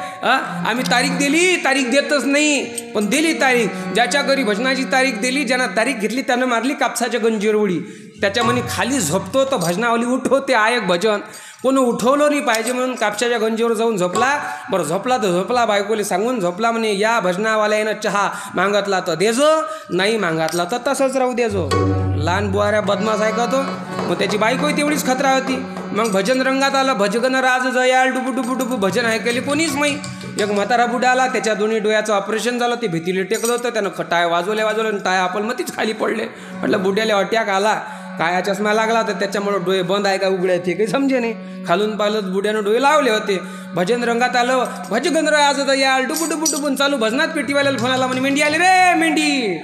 आम्ही तारीख दिली, तारीख देतच नाही, पण दिली तारीख. ज्याच्या घरी भजनाची तारीख दिली, ज्यानं तारीख घेतली त्यानं मारली कापसाच्या गंजीवर उडी. त्याच्या म्हणे खाली झोपतो तर भजनावाली उठवते आयक भजन. कोणी उठवलं नाही पाहिजे म्हणून कापसाच्या गंजीवर जाऊन झोपला. बरं झोपला तर झोपला, बायकोले सांगून झोपला. म्हणे या भजनावाल्यानं चहा मागतला तर देजो, नाही मागतला तर तसंच राहू देजो. लहान बुवाऱ्या बदमाश ऐकतो. मग त्याची बायकोही तेवढीच खतरा होती. मग भजन रंगात आलं. भजगन राज जयाल डुबू डुबू डुबू भजन ऐकले कोणीच नाही. एक म्हातारा बुडा आला, त्याच्या दोन्ही डोळ्याचं ऑपरेशन झालं, ते भीतीला टेकलं होतं, त्यानं टाय वाजवले आणि टाय आपण मतीच खाली पडले. म्हटलं बुड्याला अटॅक आला, काया चष्मा लागला, तर त्याच्यामुळं डोळे बंद आहे का उघडे ते काही समजे नाही. खालून पाहिलं बुड्यानं डोळे लावले होते. भजन रंगात आलं, भजन आज होतं यार, डुबू डुबू डुबून चालू. भजनात पेटीवाल्याला फोन आला, म्हणे मेंढी आली रे मेंढी.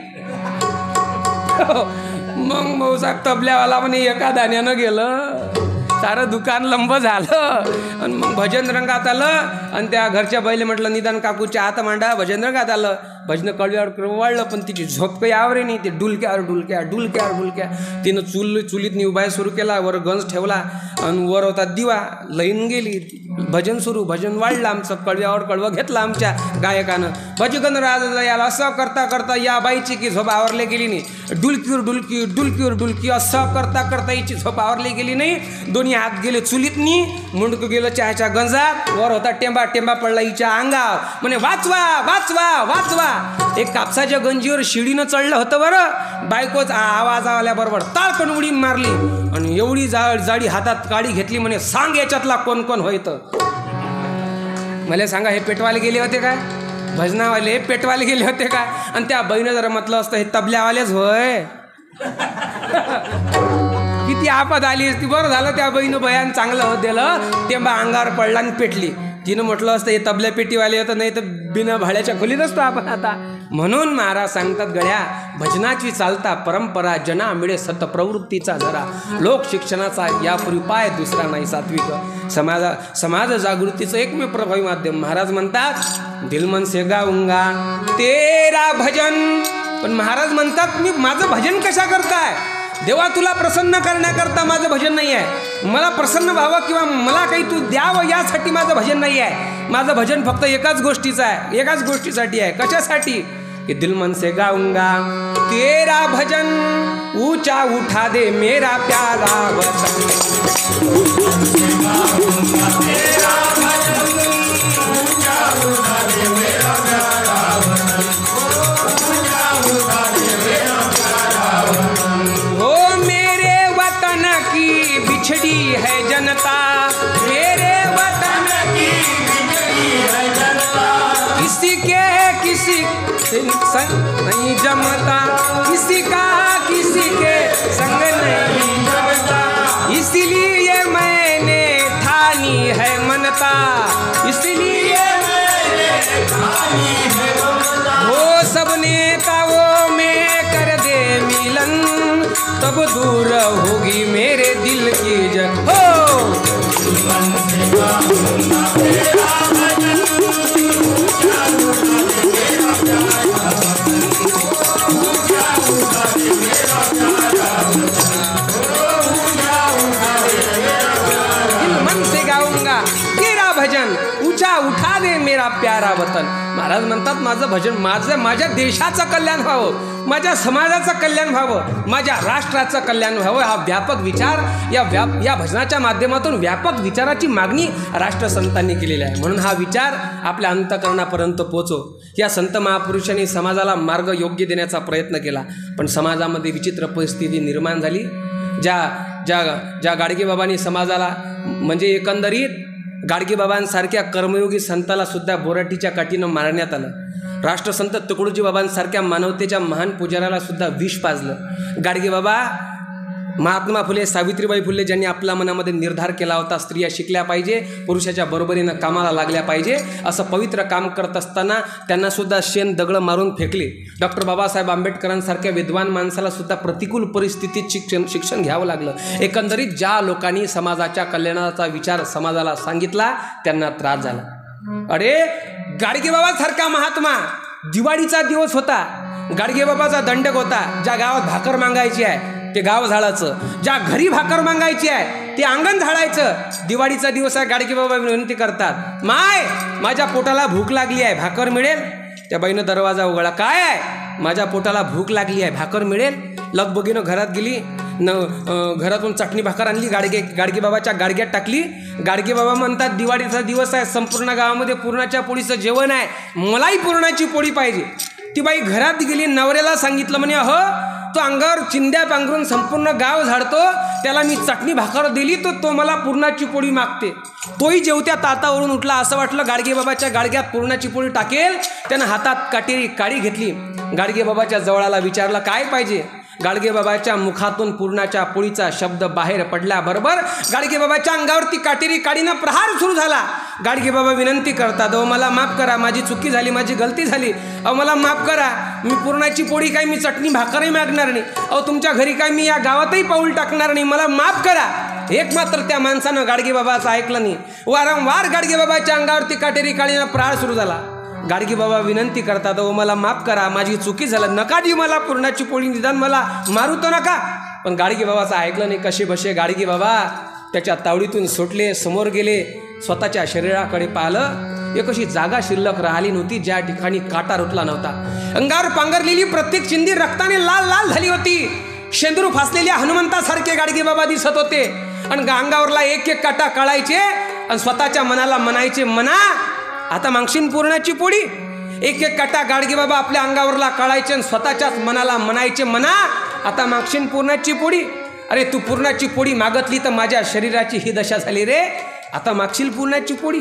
मग भाऊसाहेब तबल्यावाला म्हणे एका दाण्यानं गेलं, सारं दुकान लंब झालं. आणि मग भजन रंगात आलं, आणि त्या घरच्या बैले म्हटलं निदान काकूच्या हात मांडा. भजन रंगात आलं, भजनं कळव्यावर वाढलं, पण तिची झोप काही आवरे नाही. ते डुलक्या तिनं चुलीत उभाय सुरू केला, वर गंज ठेवला, आणि वर होता दिवा, लाईन गेली. भजन सुरू, भजन वाढलं आमचं, कळव्यावर कळवं घेतलं आमच्या गायकानं. भजगन राज याला असं करता करता या बाईची की झोप आवरली गेली नाही. डुलकीवर डुलकी असं करता करता हिची झोप आवरली गेली नाही. दोन्ही हात गेले चुलीतनी, मुंडकं गेलं चहाच्या गंजात, वर होता टेंबा पडला हिच्या अंगावर. म्हणे वाचवा वाचवा वाचवा. एक कापसाच्या गंजीवर शिडीनं चढलं होतं बरं. बायकोच आवाज आल्याबरोबर ताळकन उडी मारली, आणि एवढी जाडी हातात काडी घेतली. म्हणे सांग याच्यातला कोण कोण होईत. मला सांगा, हे पेटवाले गेले होते काय? भजनावाले पेटवाले गेले होते काय? आणि त्या बहिणीनं जरा म्हटलं असतं हे तबल्यावालेच होय. किती आपद आली असती. बरं झालं त्या बहिणीनं बयान चांगलं होत दिलं, टेंबा अंगावर पडला आणि पेटली. तिनं म्हटलं असतं हे तबल्या पेटीवाले होतं, नाही तर बिना भाड्याच्या खोलीत असतो आपण आता. म्हणून महाराज सांगतात, गड्या भजनाची चालता परंपरा, जना मिळे सतप्रवृत्तीचा जरा, लोक शिक्षणाचा यापूर्वी पाय दुसरा नाही सात्विक. समाज जागृतीचं एकमेव प्रभावी माध्यम. महाराज म्हणतात दिल मन से गाऊंगा तेरा भजन. पण महाराज म्हणतात मी माझं भजन कशा करताय? देवा तुला प्रसन्न करण्याकरता माझं भजन नाही आहे. मला प्रसन्न व्हावं किंवा मला काही तू द्यावं यासाठी माझं भजन नाही आहे. माझं भजन फक्त एकाच गोष्टीचं आहे, एकाच गोष्टीसाठी आहे. कशासाठी? कि दिल मन से गाऊंगा तेरा भजन, ऊंचा उठा दे मेरा प्यारा वतन. बिछड़ी है जनता, मेरे वतन की बिछड़ी है जनता. किसी के किसी संग नहीं जमता, किसी का किसी के संग नहीं जमता. इसलिए मैंने ठानी है मनता, इसलिए मैंने ठानी है मनता. वो सब नेताओं में कर दे मिलन, तब दूर होगी मेरे दिल की जग. हो मन से गाऊंगा तेरा भजन, ऊंचा उठा दे मेरा प्यारा वतन. महाराज म्हणतात माझं भजन माझ्या देशाचं कल्याण व्हावं, माझ्या समाजाचं कल्याण व्हावं, माझ्या राष्ट्राचं कल्याण व्हावं. हा व्यापक विचार या भजनाच्या माध्यमातून व्यापक विचाराची मागणी राष्ट्रसंतांनी केलेली आहे. म्हणून हा विचार आपल्या अंतःकरणापर्यंत पोचो. या संत महापुरुषांनी समाजाला मार्ग योग्य देण्याचा प्रयत्न केला, पण समाजामध्ये विचित्र परिस्थिती निर्माण झाली. ज्या गाडगेबाबांनी समाजाला म्हणजे एकंदरीत गाडगेबाबांसारख्या कर्मयोगी संताला सुद्धा बोराटीच्या काठीनं मारण्यात आलं. राष्ट्रसंत तुकडोजी बाबांसारख्या मानवतेच्या महान पुजाऱ्याला सुद्धा विष पाजलं. गाडगेबाबा, महात्मा फुले, सावित्रीबाई फुले ज्यांनी आपल्या मनामध्ये निर्धार केला होता स्त्रिया शिकल्या पाहिजे, पुरुषाच्या बरोबरीनं कामाला लागल्या पाहिजे, असं पवित्र काम करत असताना त्यांना सुद्धा शेण दगडं मारून फेकले. डॉक्टर बाबासाहेब आंबेडकरांसारख्या विद्वान माणसाला सुद्धा प्रतिकूल परिस्थितीत शिक्षण घ्यावं लागलं. एकंदरीत ज्या लोकांनी समाजाच्या कल्याणाचा विचार समाजाला सांगितला त्यांना त्रास झाला. अरे गाडगेबाबासारखा महात्मा, दिवाळीचा दिवस होता, गाडगेबाबाचा दंडक होता. ज्या गावात भाकर मागायची आहे ते गाव झाडायचं, ज्या घरी भाकर मागायची आहे ते अंगण झाडायचं. दिवाळीचा दिवस आहे, गाडगेबाबा विनंती करतात, माय माझ्या पोटाला भूक लागली आहे, भाकर मिळेल? त्या बाईनं दरवाजा उघडला. काय आहे? माझ्या पोटाला भूक लागली आहे, भाकर मिळेल? लगबगीनं घरात गेली, घरातून चटणी भाकर आणली, गाडगेबाबाच्या गाडग्यात टाकली. गाडगेबाबा म्हणतात दिवाळीचा दिवस आहे, संपूर्ण गावामध्ये पुरणाच्या पोळीचं जेवण आहे, मलाही पुरणाची पोळी पाहिजे. ती बाई घरात गेली, नवऱ्याला सांगितलं, म्हणे अहो तो अंगावर चिंध्या पांघरून संपूर्ण गाव झाडतो, त्याला मी चटणी भाकर दिली तर तो मला पुरणाची पोळी मागते. तोही जेवत्या ताटावरून उठला. असं वाटलं गाडगेबाबाच्या गाडग्यात पुरणाची पोळी टाकेल. त्यानं हातात काटेरी काडी घेतली. गाडगेबाबाच्या जवळाला विचारलं काय पाहिजे. गाडगेबाबाच्या मुखातून पुरणाच्या पोळीचा शब्द बाहेर पडल्याबरोबर गाडगेबाबाच्या अंगावरती काटेरी काडीनं प्रहार सुरू झाला. गाडगेबाबा विनंती करतात, अहो मला माफ करा, माझी चुकी झाली, माझी गलती झाली, अहो मला माफ करा, मी पुरणाची पोळी काय मी चटणी भाकरही मागणार नाही, अहो तुमच्या घरी काय मी या गावातही पाऊल टाकणार नाही, मला माफ करा. एक मात्र त्या माणसानं गाडगेबाबाचं ऐकलं नाही. वारंवार गाडगेबाबाच्या अंगावरती काटेरी काडीनं प्रहार सुरू झाला. गाडगेबाबा विनंती करतात, ओ मला माफ करा, माझी चुकी झालं, नका देऊ मला पुरणाची पोळी, निदान मला मारू तर नका. पण गाडगेबाबाचं ऐकलं नाही. कसे बसे गाडगेबाबा त्याच्या तावडीतून सुटले, समोर गेले, स्वतःच्या शरीराकडे पाहिलं. एक अशी जागा शिल्लक राहिली नव्हती ज्या ठिकाणी काटा रुतला नव्हता. अंगावर पांघरलेली प्रत्येक चिंदी रक्ताने लाल लाल झाली होती. शेंदूर फासलेल्या हनुमंतासारखे गाडगेबाबा दिसत होते. आणि अंगावरला एक एक काटा काढायचे आणि स्वतःच्या मनाला म्हणायचे, मना आता मागशील पुरणाची पोळी. एक एक काटा गाडगेबाबा आपल्या अंगावरला काढायचे आणि स्वतःच्याच मनाला म्हणायचे, मना आता मागशील पुरणाची पोळी. अरे तू पुरणाची पोळी मागतली तर माझ्या शरीराची ही दशा झाली रे, आता मागशील पुरणाची पोळी.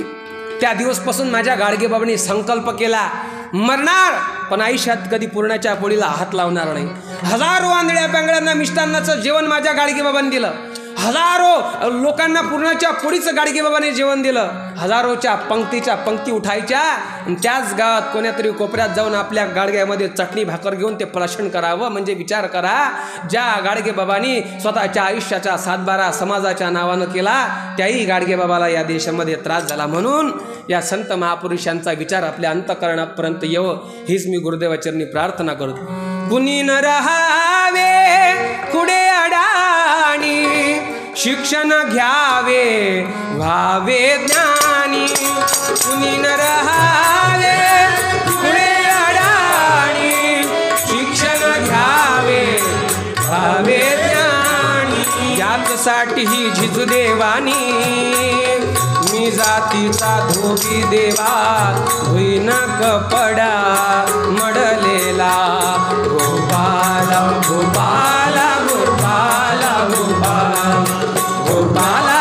त्या दिवसपासून माझ्या गाडगेबाबांनी संकल्प केला, मरणार पण आयुष्यात कधी पुरणाच्या पोळीला हात लावणार नाही. हजारो आंधळ्या पांगळ्यांना मिष्टान्नाचं जेवण माझ्या गाडगेबाबांनी दिलं. हजारो लोकांना पुरणाच्या पोळीचं गाडगेबाबाने जेवण दिलं. हजारोच्या पंक्ती उठायच्या आणि त्याच गावात कोण्यातरी कोपऱ्यात जाऊन आपल्या गाडग्यामध्ये चटणी भाकर घेऊन ते प्रशन करावं. म्हणजे विचार करा, ज्या गाडगेबाबांनी स्वतःच्या आयुष्याचा सातबारा समाजाच्या नावानं केला, त्याही गाडगेबाबाला या देशामध्ये त्रास झाला. म्हणून या संत महापुरुषांचा विचार आपल्या अंतःकरणापर्यंत येवो हीच मी गुरुदेवाचरणी प्रार्थना करतो. कुणी न रहावे कुडे अडाणी, शिक्षण घ्यावे व्हावे ज्ञानी. कुणी न रहावे कुडे अडाणी, शिक्षण घ्यावे व्हावे ज्ञानी. याचसाठी ही झिजू देवानी, मी जातीचा धोबी देवा, होईन कपडा मडलेला. गोपाला गोपाला गोपाला गोपाला गोपाला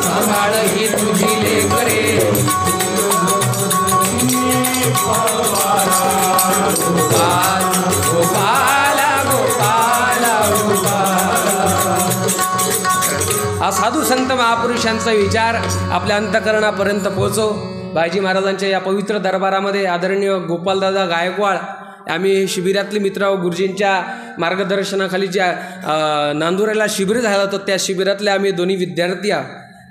सांभाळ ही तुझी लेकरे. हा साधू संत महापुरुषांचा विचार आपल्या अंतःकरणापर्यंत पोहोचो. बायजी महाराजांच्या या पवित्र दरबारामध्ये आदरणीय गोपालदादा गायकवाड आम्ही शिबिरातले मित्र गुरुजींच्या मार्गदर्शनाखाली ज्या नांदुऱ्याला शिबिर झालं होतं त्या शिबिरातले आम्ही दोन्ही विद्यार्थी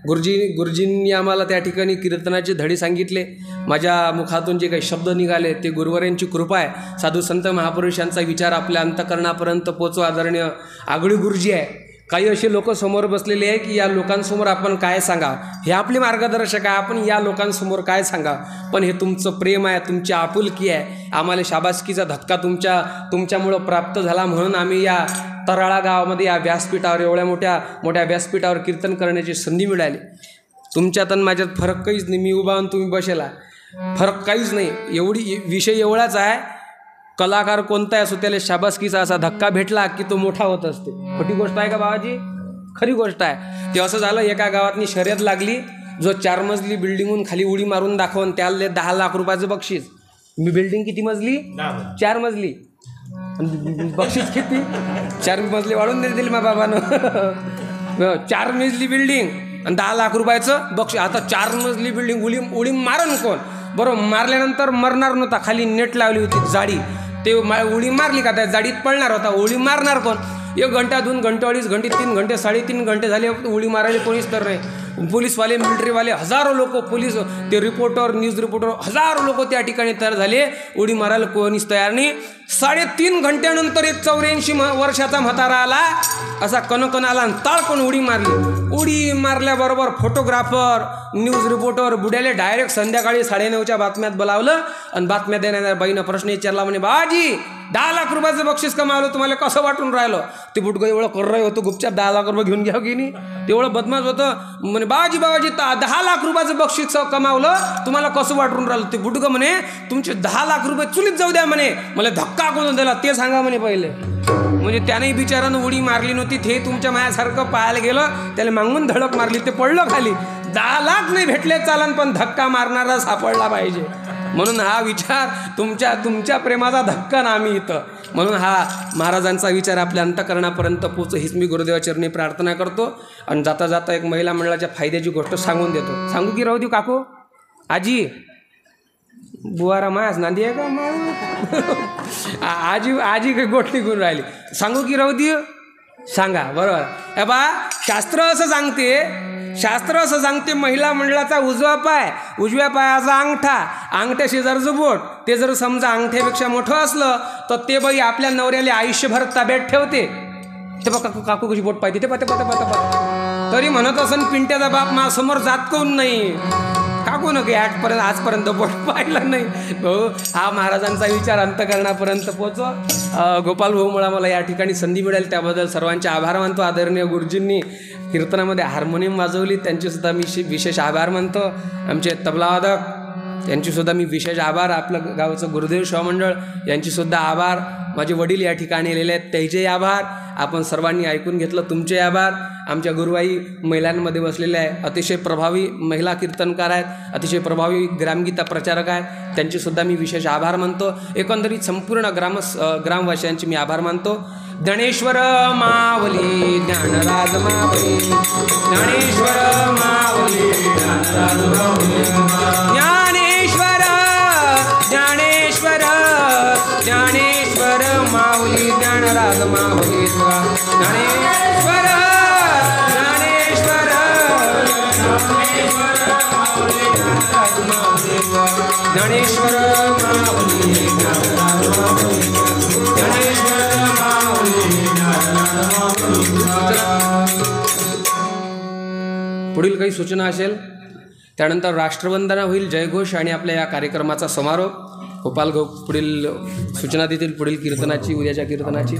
गुरुजींनी आम्हाला त्या ठिकाणी कीर्तनाचे धडे सांगितले. माझ्या मुखातून जे काही शब्द निघाले ते गुरुवरांची कृपा आहे. साधू संत महापुरुषांचा विचार आपल्या अंतःकरणापर्यंत पोचो. आदरणीय आगळी गुरुजी आहे. काही असे लोक समोर बसलेले आहे की या लोकांसमोर आपण काय सांगा, हे आपले मार्गदर्शक आहे, आपण या लोकांसमोर काय सांगा. पण हे तुमचं प्रेम आहे, तुमची आपुलकी आहे. आम्हाला शाबासकीचा धक्का तुमच्यामुळं प्राप्त झाला म्हणून आम्ही या तराळा गावामध्ये या व्यासपीठावर एवढ्या मोठ्या व्यासपीठावर कीर्तन करण्याची संधी मिळाली. तुमच्यात आणि माझ्यात फरक काहीच नाही. मी उभा तुम्ही बसेला, फरक काहीच नाही. विषय एवढाच आहे, कलाकार कोणता असो त्याला शाबासकीचा असा धक्का भेटला की तो मोठा होत असते. खोटी गोष्ट आहे का बाबाजी? खरी गोष्ट आहे. ते असं झालं, एका गावातनी शर्यत लागली, जो 4 मजली बिल्डिंगहून खाली उडी मारून दाखवून त्याला 10 लाख रुपयाचं बक्षीस. मी बिल्डिंग किती मजली? 4 मजली. बक्षीस किती? 4 मजली वाढून दिली मा बाबानं. 4 मजली बिल्डिंग आणि 10 लाख रुपयाचं बक्षीस. आता 4 मजली बिल्डिंग उडी मारण कोण? बरोबर, मारल्यानंतर मरणार नव्हता, खाली नेट लावली होती जाडी. ते उडी मारली का त्या जाडीत पडणार होता. उडी मारणार कोण? 1 घंटा 2 घंटे 2.5 घंटे 3 घंटे 3.5 घंटे झाले उडी मारायला कोणीच तर नाही. पोलीसवाले मिलिटरीवाले हजारो लोक, पोलीस ते रिपोर्टर न्यूज रिपोर्टर हजारो लोक त्या ठिकाणी तयार झाले. उडी मारायला कोणीच तयार नाही. 3.5 घंट्यानंतर एक 84 वर्षाचा म्हातारा आला, असा कणकण आला आणि ताळकण उडी मारली. उडी मारल्याबरोबर फोटोग्राफर न्यूज रिपोर्टर बुड्याले डायरेक्ट संध्याकाळी 9:30च्या बातम्यात बोलावलं आणि बातम्या देणाऱ्या बाईनं प्रश्न विचारला, म्हणे बाजी 10 लाख रुपयाचं बक्षीस कमावलं, तुम्हाला कसं वाटून राहिलं? ते बुटगं एवढं कर होतं गुपचाप 10 लाख रुपये घेऊन घ्यावं की नाही, तेवढं बदमाश होतं. म्हणे बाबाजी 10 लाख रुपयाचं बक्षीस कमावलं, तुम्हाला कसं वाटून राहिलं? ते बुडगं म्हणे तुमचे 10 लाख रुपये चुलीत जाऊ द्या म्हणे, मला धक्का कोण दिला ते सांगा म्हणे पहिले. म्हणजे त्यानेही बिचारानं उडी मारली नव्हती, ते तुमच्या मायासारखं पाहायला गेलं, त्याला मागून धडक मारली, ते पडलं खाली. 10 लाख नाही भेटले चालन, पण धक्का मारणारा सापडला पाहिजे. म्हणून हा विचार तुमच्या प्रेमाचा धक्का ना आम्ही इथं. म्हणून हा महाराजांचा विचार आपल्या अंतःकरणापर्यंत पोचो हीच मी गुरुदेवाचरणी प्रार्थना करतो. आणि जाता जाता एक महिला मंडळाच्या फायद्याची गोष्ट सांगून देतो. सांगू की राहू देऊ काकू? आजी बुवारा मायास नांदी आहे का? आजी काही गोष्ट निघून राहिली. सांगू की राहू देऊ? सांगा. बरोबर. हे बा शास्त्र असं सांगते महिला मंडळाचा उजव्या पायाचा अंगठा शेजारचं बोट, ते जर समजा अंगठ्यापेक्षा मोठं असलं तर ते बाई आपल्या नवऱ्याला आयुष्यभर ताब्यात ठेवते. ते बघ काकू कशी बोट पाहिजे ते पाहते तरी म्हणत असन पिंट्याचा बाप मा समोर जात कोण नाही. काकू नका आजपर्यंत बोट पाहिलं नाही. भाऊ हा महाराजांचा विचार अंतःकरणापर्यंत पोचो. गोपाल भाऊ मला या ठिकाणी संधी मिळेल त्याबद्दल सर्वांचे आभार मानतो. आदरणीय गुरुजींनी कीर्तनामध्ये हार्मोनियम वाजवली त्यांचेसुद्धा मी विशेष आभार मानतो. आमचे तबलावादक यांचीसुद्धा मी विशेष आभार. आपलं गावचं गुरुदेव शिवमंडळ यांचीसुद्धा आभार. माझे वडील या ठिकाणी आलेले आहेत त्याचे आभार. आपण सर्वांनी ऐकून घेतलं तुमचे आभार. आमच्या गुरुबाई महिलांमध्ये बसलेल्या आहे, अतिशय प्रभावी महिला कीर्तनकार आहेत, अतिशय प्रभावी ग्रामगीता प्रचारक आहेत, त्यांचेसुद्धा मी विशेष आभार मानतो. एकंदरीत संपूर्ण ग्रामवासियांचे मी आभार मानतो. ज्ञानेश्वर मावली ज्ञानराज मावली, ज्ञानेश्वर मावली ज्ञानराज मावली, ज्ञानेश्वर ज्ञानेश्वर ज्ञानेश्वर माऊली ज्ञानराज माऊली, ज्ञानेश्वर ज्ञानेश्वर ज्ञानेश्वर माऊली ज्ञानराज माऊली, ज्ञानेश्वर माऊली ज्ञानराज माऊली. पुढील काही सूचना असेल त्यानंतर राष्ट्रवंदना होईल, जयघोष आणि आपल्या या कार्यक्रमाचा समारोप. गोपाल पुढील सूचना देतील पुढील कीर्तनाची, उद्याच्या कीर्तनाची.